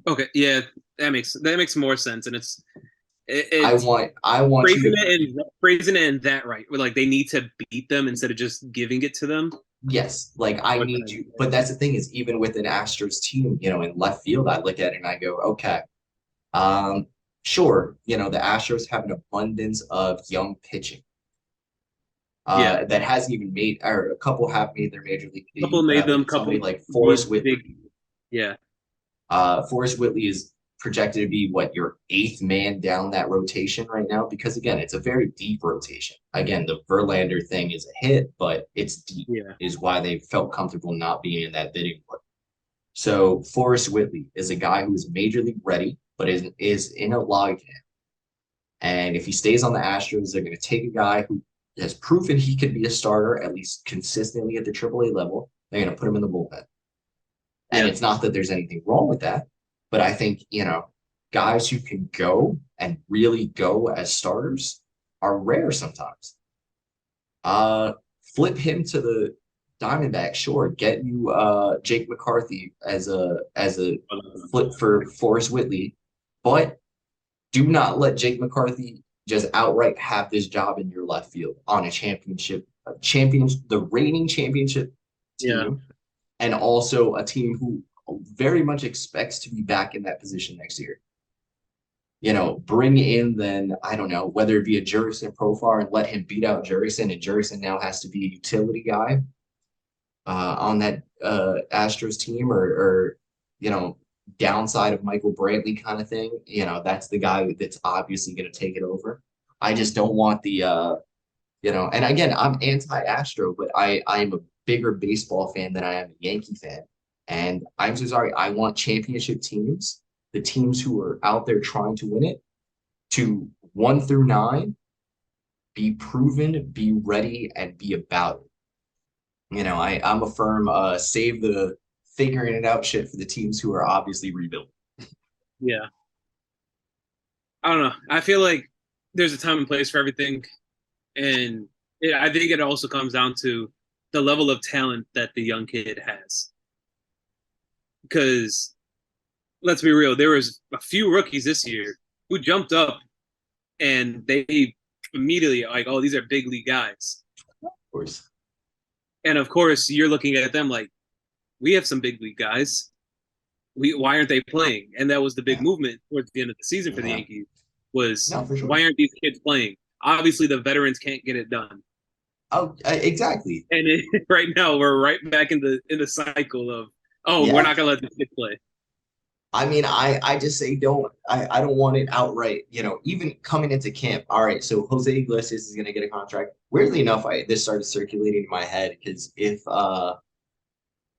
Okay. Yeah, that makes more sense, and I it's want I want you phrasing to it and phrasing it in that right. Where like they need to beat them instead of just giving it to them. yes, like I What need can you. But that's the thing is even with an Astros team, in left field, I look at it and I go, okay, um, sure, the Astros have an abundance of young pitching. Yeah, That hasn't even made, or a couple have made their major league couple debut, but made I look them, at somebody couple like made Forrest Whitley. big. Yeah, Forrest Whitley is projected to be what your eighth man down that rotation right now because again, it's a very deep rotation. Again, the Verlander thing is a hit, but it's deep Yeah. is why they felt comfortable not being in that bidding war. So Forrest Whitley is a guy who is major league ready, but is in a log jam. And if he stays on the Astros, they're going to take a guy who has proven he could be a starter at least consistently at the AAA level. They're going to put him in the bullpen. And Yeah. it's not that there's anything wrong with that, but I think, guys who can go and really go as starters are rare sometimes. Uh, Flip him to the Diamondback, sure. Get you Jake McCarthy as a flip for Forrest Whitley, but do not let Jake McCarthy just outright have this job in your left field on the reigning championship Yeah. team, and also a team who very much expects to be back in that position next year. Bring in then, I don't know, whether it be a Jurickson Profar and let him beat out Jurickson, and Jurickson now has to be a utility guy on that Astros team, or downside of Michael Brantley kind of thing. That's the guy that's obviously going to take it over. I just don't want and again, I'm anti-Astro, but I am a bigger baseball fan than I am a Yankee fan. And I'm so sorry. I want championship teams, the teams who are out there trying to win it, to 1 through 9, be proven, be ready, and be about it. I'm a firm save the figuring it out shit for the teams who are obviously rebuilding. Yeah. I don't know. I feel like there's a time and place for everything, and I think it also comes down to the level of talent that the young kid has. Because let's be real, there was a few rookies this year who jumped up and they immediately like, oh, these are big league guys. Of course. And of course, you're looking at them like, we have some big league guys. Why aren't they playing? And that was the big Yeah. movement towards the end of the season for the Yeah. Yankees was No, for sure. why aren't these kids playing? Obviously, the veterans can't get it done. Oh, exactly. And right now, we're right back in the cycle of, oh, we're Yeah. not gonna let the kid play. I mean, I just say I don't want it outright, even coming into camp. All right, so Jose Iglesias is gonna get a contract. Weirdly enough, this started circulating in my head because if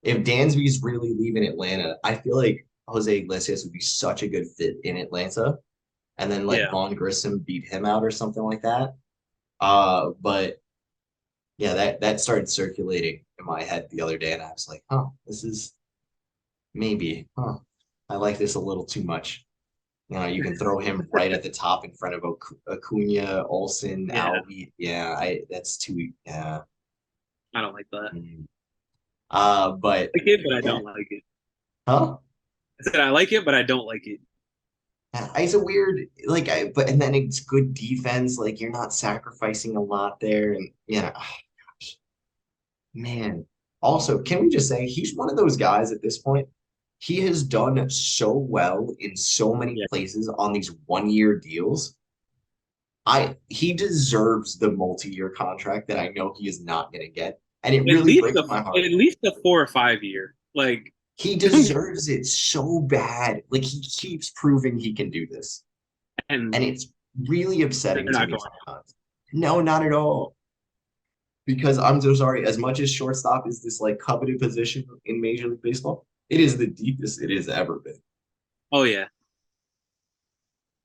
Dansby's really leaving Atlanta, I feel like Jose Iglesias would be such a good fit in Atlanta. And then let Yeah, Vaughn Grissom beat him out or something like that. But yeah, that started circulating in my head the other day, and I was like, huh, this is maybe, huh. I like this a little too much. You can throw him right at the top in front of Acuna, Olsen, yeah, Alvey. Yeah, that's too. Yeah. I don't like that. Mm. But I like it, but I yeah, don't like it. huh? I said I like it, but I don't like it. It's a weird but and then it's good defense. Like you're not sacrificing a lot there, and man. Also, can we just say he's one of those guys at this point? He has done so well in so many Yeah, places on these 1 year deals. He deserves the multi-year contract that I know he is not going to get, and it at really least breaks my heart. at least a 4 or 5 year. Like, He deserves it so bad. Like he keeps proving he can do this, and and it's really they're upsetting to not me going. sometimes. No, not at all. Because I'm so sorry. As much as shortstop is this like coveted position in Major League Baseball, it is the deepest it has ever been. Oh yeah,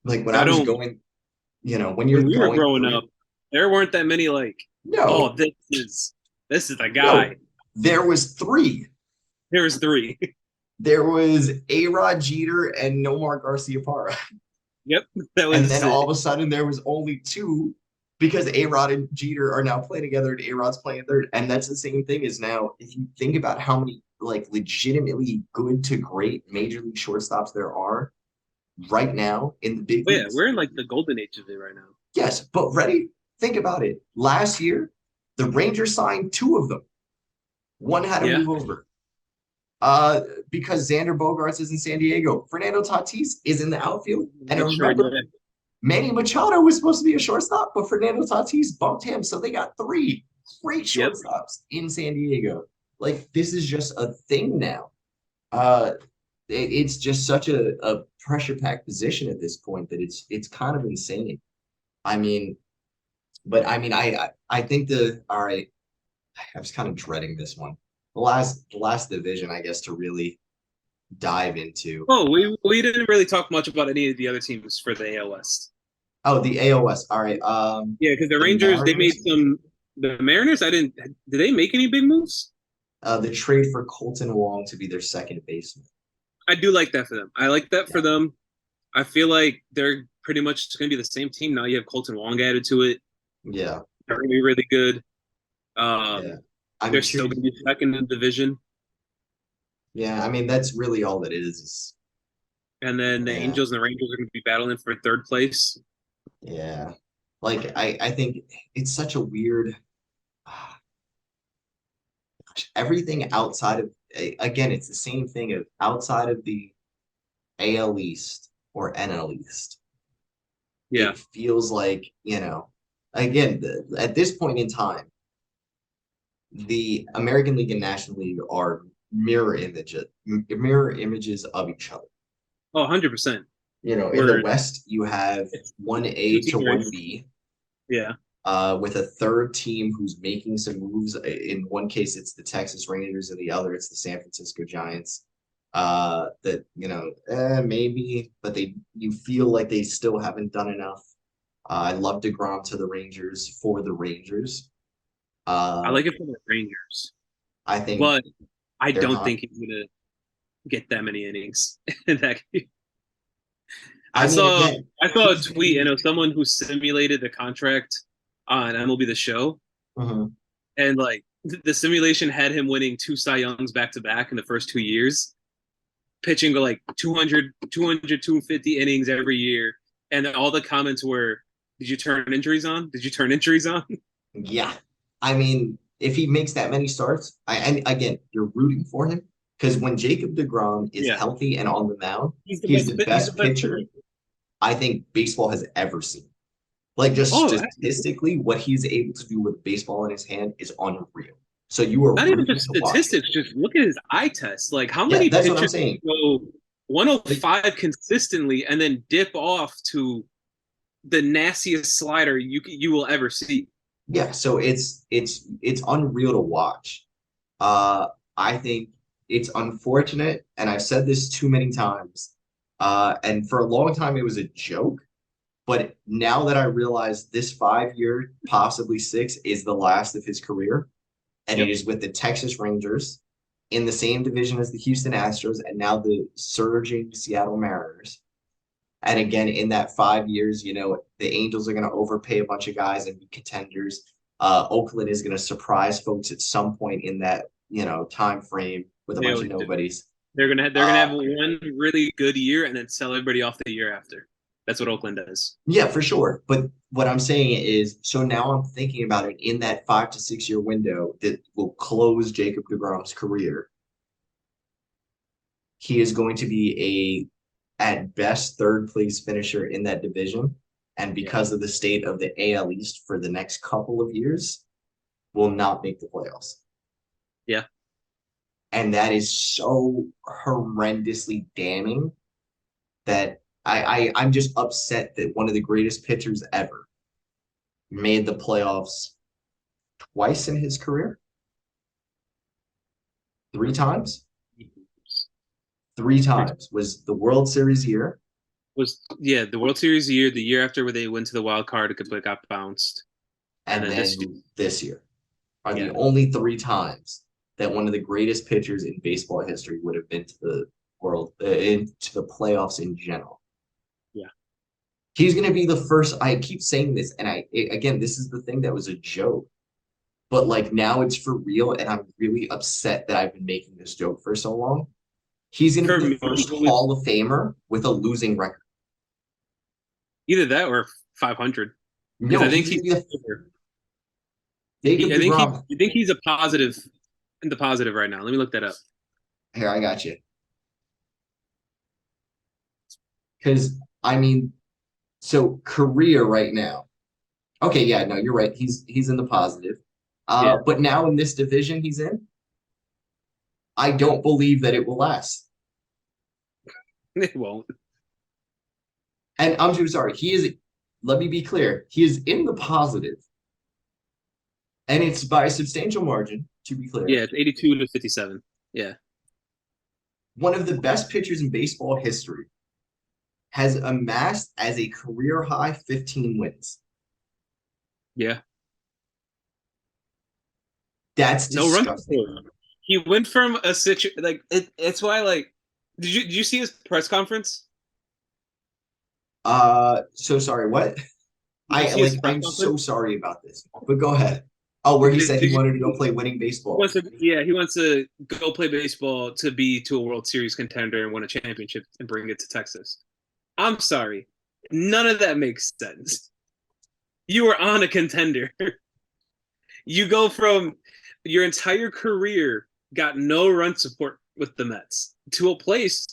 Like when I I was don't. going, when you're When we were going growing through, up, there weren't that many like, oh, no, this is the no, guy. there was three. There was three. There was A-Rod, Jeter, and Nomar Garcia Parra. Yep, that And then was all it. of a sudden there was only two because A-Rod and Jeter are now playing together and A-Rod's playing third. And that's the same thing as now, if you think about how many like legitimately good to great major league shortstops there are right now in the big But yeah, leagues. we're in like the golden age of it right now. Yes, but ready? Think about it. Last year, the Rangers signed two of them. One had to Yeah, move over. Uh, because Xander Bogaerts is in San Diego. Fernando Tatis is in the outfield. And it sure remember, did. Manny Machado was supposed to be a shortstop, but Fernando Tatis bumped him. So they got three great Yep. shortstops in San Diego. Like, this is just a thing now. Uh, it's just such a pressure packed position at this point that it's kind of insane. I mean, but I mean, I think the all right. I was kind of dreading this one. The last division, I guess, to really dive into. Oh, we didn't really talk much about any of the other teams for the AL West. Oh, the AOS. All right. Yeah, because the The Rangers they made Mariners. some. The Mariners, I didn't. Did they make any big moves? The trade for Colton Wong to be their second baseman. I do like that for them. I like that for Yeah. them. I feel like they're pretty much going to be the same team now. You have Colton Wong added to it. Yeah. They're going to be really good. Yeah. Um, I'm they're still curious. going to be second in the division, Yeah. I mean, that's really all that it is. and then the Yeah. Angels and the Rangers are going to be battling for third place. Yeah. Like I think it's such a weird everything outside of again, it's the same thing of outside of the AL East or NL East. Yeah. It feels like, again, at this point in time, the American League and National League are mirror images of each other. Oh, 100%. In the We're West, you have it's one two A to team one race. B, Yeah. with a third team who's making some moves. In one case, it's the Texas Rangers, and the other, it's the San Francisco Giants. That maybe, but you feel like they still haven't done enough. I love DeGrom to the Rangers for the Rangers. I Uh, like it for the Rangers, I think but I they're don't not. think he's going to get that many innings in that game. I I mean, saw again, I saw a he's gonna tweet and it be. was someone who simulated the contract on MLB The Show, Mhm. and like the simulation had him winning two Cy Youngs back to back in the first 2 years, pitching like 200, 200, 250 innings every year, and then all the comments were, "Did you turn injuries on? Did you turn injuries on?" Yeah, I mean, if he makes that many starts, and again, you're rooting for him because when Jacob DeGrom is Yeah, healthy and on the mound, he's the he's best. the He's the best best pitcher pitcher. I think baseball has ever seen. Like just Oh, statistically, what he's able to do with baseball in his hand is unreal. So you are not even rooting just to watch it. statistics. Just look at his eye test. Like how Yeah, many that's what I'm pitchers saying. go Like, 105 consistently and then dip off to the nastiest slider you will ever see. yeah, so it's unreal to watch. Uh, I think it's unfortunate, and I've said this too many times. And for a long time it was a joke, but now that I realize this 5 year, possibly six, is the last of his career, and it Yep. is with the Texas Rangers in the same division as the Houston Astros and now the surging Seattle Mariners. And again, in that 5 years, the Angels are going to overpay a bunch of guys and be contenders. Oakland is going to surprise folks at some point in that, time frame with a They bunch of always do. nobodies. They're gonna Uh, have one really good year and then sell everybody off the year after. That's what Oakland does. yeah, for sure. But what I'm saying is, so now I'm thinking about it in that 5 to 6 year window that will close Jacob DeGrom's career. He is going to be at best, third place finisher in that division. And Yeah. because of the state of the AL East for the next couple of years, will not make the playoffs. Yeah. And that is so horrendously damning that I'm just upset that one of the greatest pitchers ever made the playoffs twice in his career, three times. Three times was the World Series year, Was yeah, the World Series year, the year after where they went to the wild card, it got bounced, and and then this then this year are the yeah, only three times that one of the greatest pitchers in baseball history would have been to the into the playoffs in general. yeah. He's going to be the first. I keep saying this, and again, this is the thing that was a joke, but like now it's for real, and I'm really upset that I've been making this joke for so long. He's going to For be the me, first it was Hall of Famer with a losing record. either that or 500 because No, I think he's going he's to be the Jacob I think Degrom. he's a positive in the positive right now. Let me look that up. Here, I got you. Because I mean, so career right now. Okay, yeah, no, you're right. He's in the positive. Yeah, But now in this division he's in, I don't believe that it will last. It won't. And I'm too sorry. He is, let me be clear, he is in the positive, and it's by a substantial margin, to be clear. Yeah, it's 82 to 57. Yeah. One of the best pitchers in baseball history has amassed as a career high 15 wins. Yeah. That's No run disgusting. support. He went from a situation like it's why like did you see his press conference? So sorry, what? Did you see his press I'm conference? so sorry about this, but go ahead. Oh, where he Did, said he did you wanted to go see, play winning he baseball. wants to yeah, he wants to go play baseball to be to a World Series contender and win a championship and bring it to Texas. I'm sorry. None of that makes sense. You were on a contender. You go from your entire career got no run support with the Mets to a place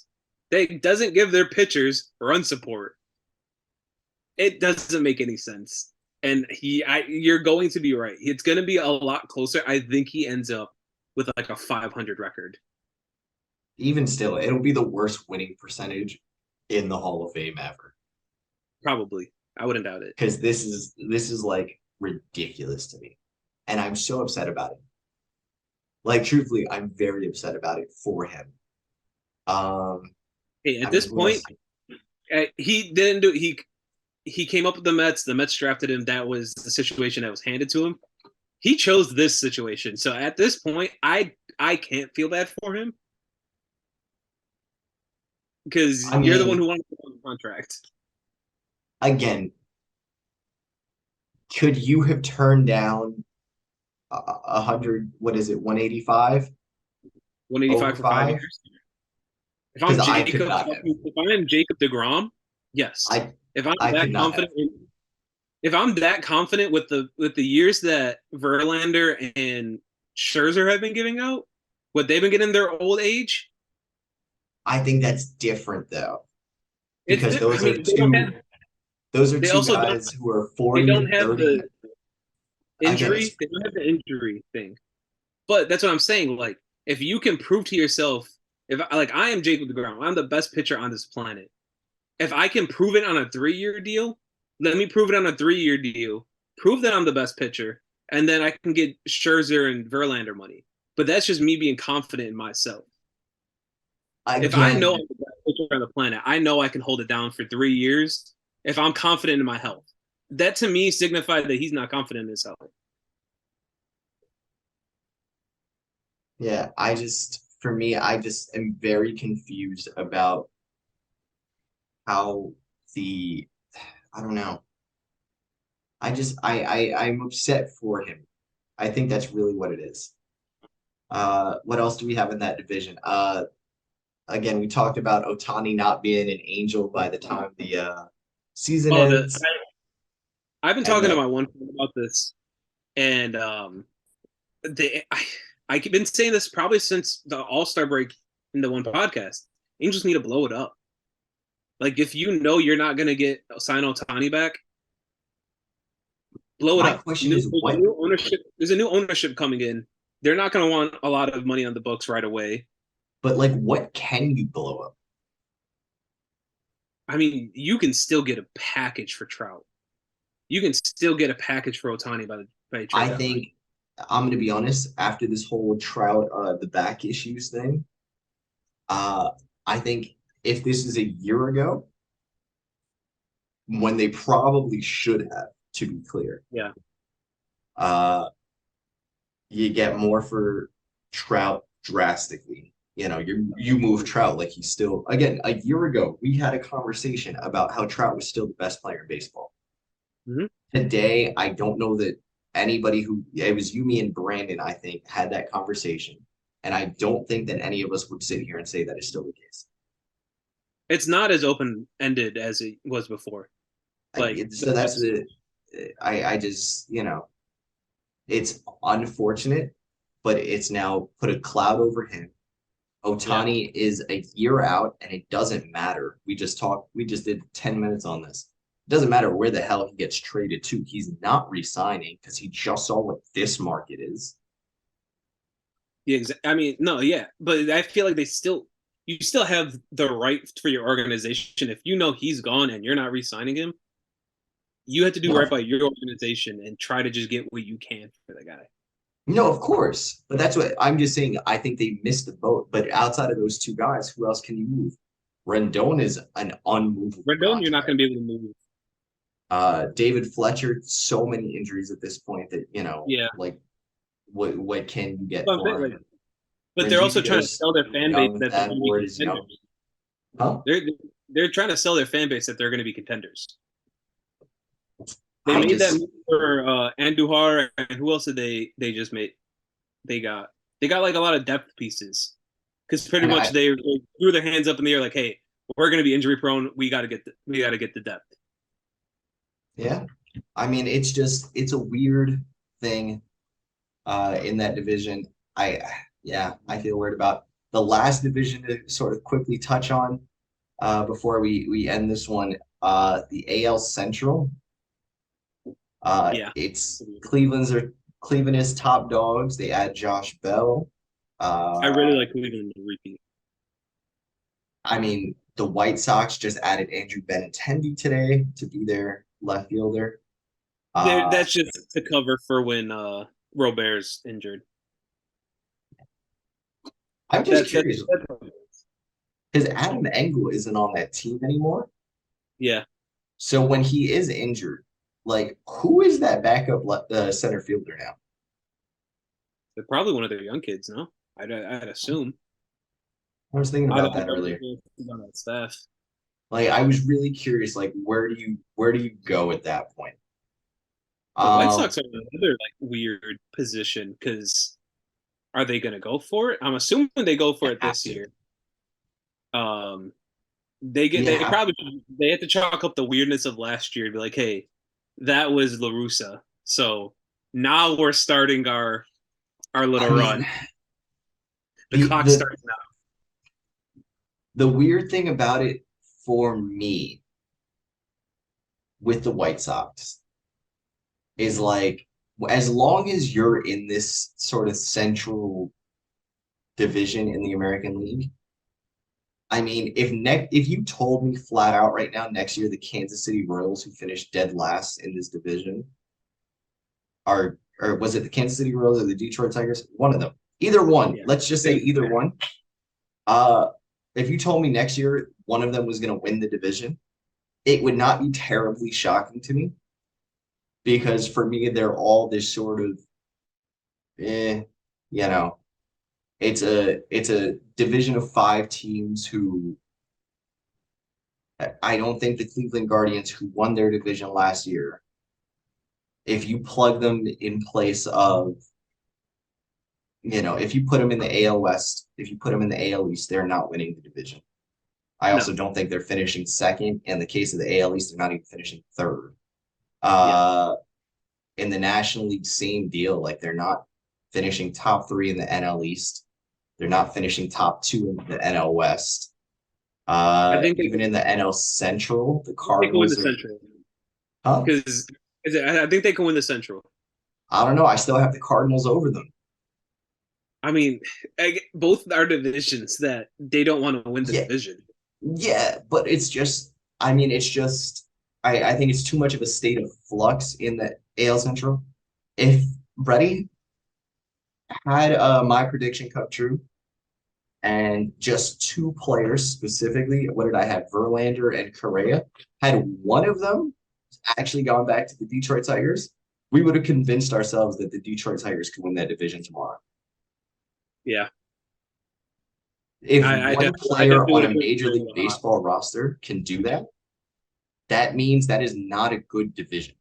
that doesn't give their pitchers run support. It doesn't make any sense. And you're going to be right. It's going to be a lot closer. I think he ends up with like a 500 record. Even still, it'll be the worst winning percentage in the Hall of Fame ever. Probably. I wouldn't doubt it. Because this is like ridiculous to me. And I'm so upset about it. Like truthfully, I'm very upset about it for him. Um, Hey, I at mean, this who point, else? he didn't do he came up with the Mets. The Mets drafted him. That was the situation that was handed to him. He chose this situation. So at this point, I can't feel bad for him because I you're the one mean, who wanted the contract. again, could you have turned down 100? What is it? 185 over 185 for 5? 5 years. Because I could not have. If I'm Jacob DeGrom, yes. I If I'm I could that not have. confident, if I'm that confident with the years that Verlander and Scherzer have been giving out, what they've been getting their old age, I think that's different though, it's. because I mean, they don't have. those are They two also don't. guys who are They 40 don't and have 30. the Again, injury. it's They don't have the injury thing. But that's what I'm saying. Like, if you can prove to yourself, if like I am Jacob DeGrom, I'm the best pitcher on this planet. If I can prove it on a 3 year deal, let me prove it on a 3 year deal. Prove that I'm the best pitcher, and then I can get Scherzer and Verlander money. But that's just me being confident in myself. If I know again, I'm the best pitcher on the planet, I know I can hold it down for 3 years if I'm confident in my health. That to me signifies that he's not confident in his health. yeah, for me, I just am very confused about how the, I don't know. I'm upset for him. I think that's really what it is. What else do we have in that division? Again, we talked about Otani not being an angel by the time the season Oh, ends, I've been and talking to then my one friend about this, and I've been saying this probably since the All Star break in the one podcast. Angels need to blow it up. Like if you know you're not gonna get sign Otani back, blow it my up. question is There's a what, new ownership. There's a new ownership coming in. They're not gonna want a lot of money on the books right away. but like, what can you blow up? I mean, you can still get a package for Trout. You can still get a package for Otani by the I trade deadline. think I'm gonna be honest. After this whole Trout, the back issues thing, uh, I think if this is a year ago, when they probably should have, to be clear, Yeah, uh, you get more for Trout drastically. You move Trout like he's still, again, a year ago, we had a conversation about how Trout was still the best player in baseball. mm-hmm. Today, I don't know that anybody who, it was you, me, and Brandon, I think, had that conversation. And I don't think that any of us would sit here and say that is still the case. It's not as open ended as it was before. Like So that's the, I just, it's unfortunate, but it's now put a cloud over him. yeah, Otani is a year out, and it doesn't matter. We just did 10 minutes on this. It doesn't matter where the hell he gets traded to. He's not resigning because he just saw what this market is. yeah. I mean, no, yeah, but I feel like they still you still have the right for your organization. If you know he's gone and you're not re-signing him, you have to do right No, by your organization and try to just get what you can for the guy. no, of course. But that's what I'm just saying. I think they missed the boat. But outside of those two guys, who else can you move? Rendon is an unmovable Rendon, you're not contract. going to be able to move. David Fletcher, so many injuries at this point that, Yeah, like what can you get but, for him? but they're also trying to Rengiño's sell their fan base young. that they're That going to be Ward is young. contenders. Huh? They're trying to sell their fan base that they're going to be contenders. They I made that just move for Andujar, and who else did they just make? They got like a lot of depth pieces because pretty and much I they threw their hands up in the air like, hey, we're going to be injury prone. We got to get the depth. yeah. I mean, it's a weird thing in that division. I yeah, I feel weird about the last division to sort of quickly touch on before we end this one. The AL Central. Yeah, It's Cleveland is top dogs. They add Josh Bell. I really Uh, like Cleveland to repeat. I mean, the White Sox just added Andrew Benintendi today to be their left fielder. Uh, That's just to cover for when Robert's injured. I'm just That's curious because Adam Engel isn't on that team anymore. yeah. So when he is injured, like who is that backup center fielder now? They're probably one of their young kids. No, I'd assume. I was thinking I about don't that know earlier. who's on that staff. Like I was really curious, like where do you go at that point? The White Um, Sox are another like weird position because are they going to go for it? I'm assuming they go they for it have this to. year. Um, You they have probably they have to chalk up the weirdness of last year and be like, hey, that was Larusa, so now we're starting our I little mean, run. The the clock the starts now. the weird thing about it for me with the White Sox is like as long as you're in this sort of central division in the American League, I mean, if you told me flat out right now next year the Kansas City Royals who finished dead last in this division are or was it the Kansas City Royals or the Detroit Tigers? One of them. Either one. Yeah, Let's I just say think either one. Uh if you told me next year one of them was going to win the division, it would not be terribly shocking to me because for me they're all this sort of eh, you know, it's a division of five teams who I don't think the Cleveland Guardians who won their division last year, if you plug them in place of, if you put them in the AL West, if you put them in the AL East, they're not winning the division. I no. also don't think they're finishing second. In the case of the AL East, they're not even finishing third. Yeah, Uh, in the National League, same deal. Like they're not finishing top three in the NL East. They're not finishing top two in the NL West. Even in the NL Central, the they can win the Cardinals are, Central huh? because I think they can win the Central. I don't know. I still have the Cardinals over them. I mean, both are divisions that they don't want to win the Yeah, division. yeah, but it's just, I think it's too much of a state of flux in the AL Central. If Brady had my prediction come true and just two players specifically, what did I have? Verlander and Correa, had one of them actually gone back to the Detroit Tigers, we would have convinced ourselves that the Detroit Tigers could win that division tomorrow. Yeah, If one I player definitely on would a have been Major very League hot. Baseball roster can do that, that means that is not a good division.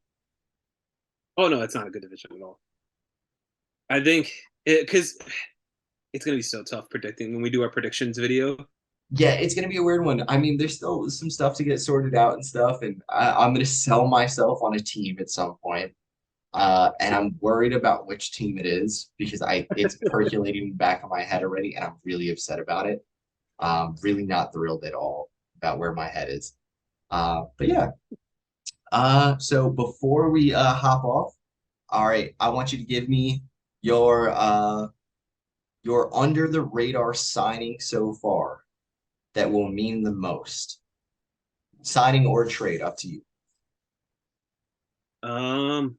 Oh no, it's not a good division at all. I think because it's gonna be so tough predicting when we do our predictions video. Yeah, it's gonna be a weird one. I mean, there's still some stuff to get sorted out and stuff, and I'm gonna sell myself on a team at some point. And I'm worried about which team it is because it's percolating back in my head already, and I'm really upset about it. Really not thrilled at all about where my head is. But yeah. So before we hop off, all right, I want you to give me your your under the radar signing so far. that will mean the most? Signing or trade, up to you. Um,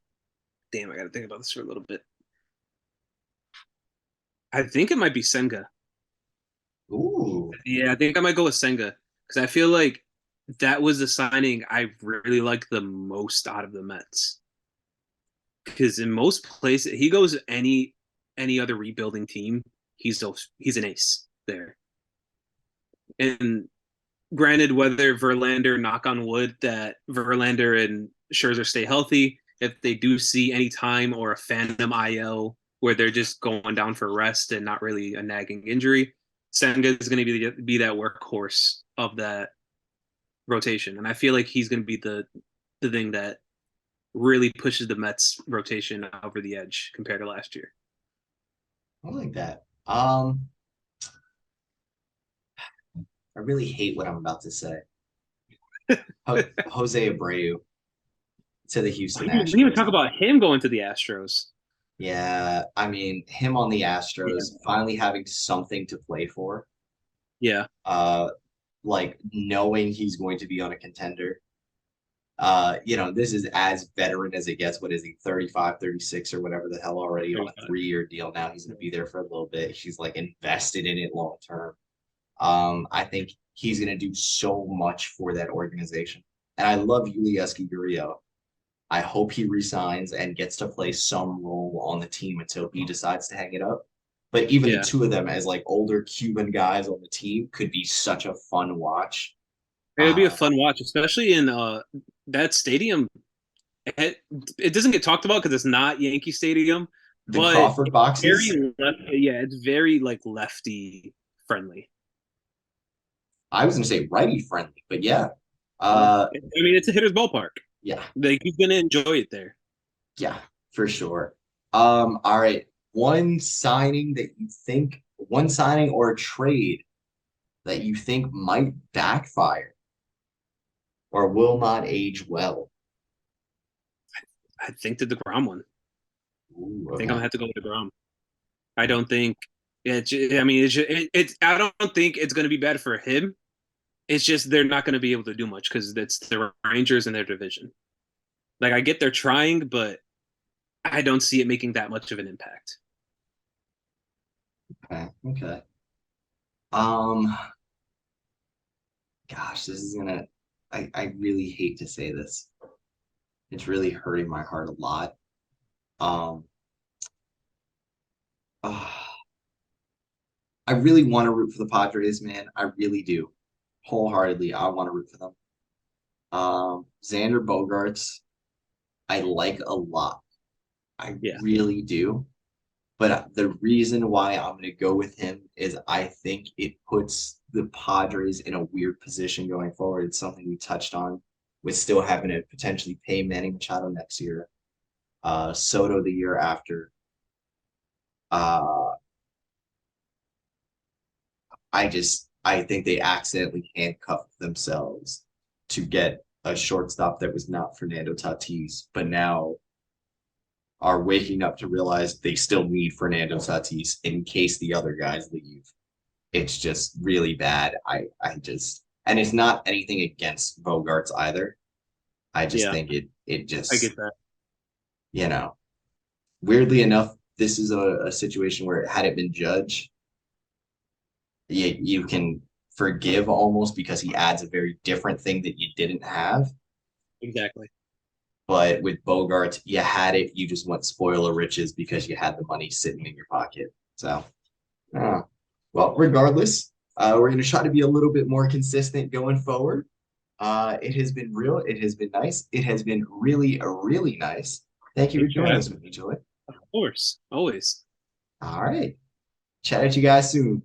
damn, I got to think about this for a little bit. I think it might be Senga. Ooh, Yeah, I think I might go with Senga because I feel like that was the signing I really like the most out of the Mets. Because in most places, he goes any other rebuilding team, he's an ace there. And granted, whether Verlander, knock on wood, that Verlander and Scherzer stay healthy, if they do see any time or a phantom IL where they're just going down for rest and not really a nagging injury, Senga is going to be that workhorse of that rotation, and I feel like he's going to be the thing that really pushes the Mets rotation over the edge compared to last year. I like that. I really hate what I'm about to say. Jose Abreu to the Houston We didn't even Astros. talk about him going to the Astros. Yeah, I mean, him on the Yeah. Astros finally having something to play for. Yeah. Uh, like knowing he's going to be on a contender. This is as veteran as it gets. What is he, 35, 36, or whatever the hell already on a 35. 3-year deal now. He's going to be there for a little bit. He's like invested in it long term. I think he's going to do so much for that organization. And I love Ulieski Gurriel. I hope he resigns and gets to play some role on the team until he decides to hang it up. But even the Yeah. two of them as like older Cuban guys on the team could be such a fun watch. It would be a Uh, fun watch, especially in that stadium. It doesn't get talked about because it's not Yankee Stadium, the but Crawford it's boxes, yeah, it's very like lefty friendly. I was going to say righty friendly, but yeah. Yeah. Uh, I mean, it's a hitter's ballpark. yeah, Like he's gonna enjoy it there. yeah, for sure. All right. One signing or a trade that you think might backfire or will not age well. I think the Degrom one. Ooh, I think I'm okay. gonna have to go with Degrom. I don't think I mean, it's. I don't think it's gonna be bad for him. It's just they're not gonna be able to do much because it's the Rangers in their division. Like I get they're trying, but I don't see it making that much of an impact. Okay. Okay. Um, gosh, this is gonna I really hate to say this. It's really hurting my heart a lot. Um, ah, I really want to root for the Padres, man. I really do. Wholeheartedly, I want to root for them. Xander Bogaerts, I like a lot. I Yeah, really do. But the reason why I'm going to go with him is I think it puts the Padres in a weird position going forward. It's something we touched on with still having to potentially pay Manny Machado next year, Soto the year after. Uh, I think they accidentally handcuffed themselves to get a shortstop that was not Fernando Tatis, but now are waking up to realize they still need Fernando Tatis in case the other guys leave. It's just really bad. And it's not anything against Bogarts either. I just yeah, think it I just, get that. you know, weirdly enough, this is a situation where had it been Judge, you can forgive almost because he adds a very different thing that you didn't have. Exactly. But with Bogart, you had it. You just went spoiler riches because you had the money sitting in your pocket. So, uh, well, regardless, we're going to try to be a little bit more consistent going forward. It has been real. It has been nice. It has been really, really nice. Thank you for Thanks for joining us having with me. me, Julian. Of course, always. All right. Chat at you guys soon.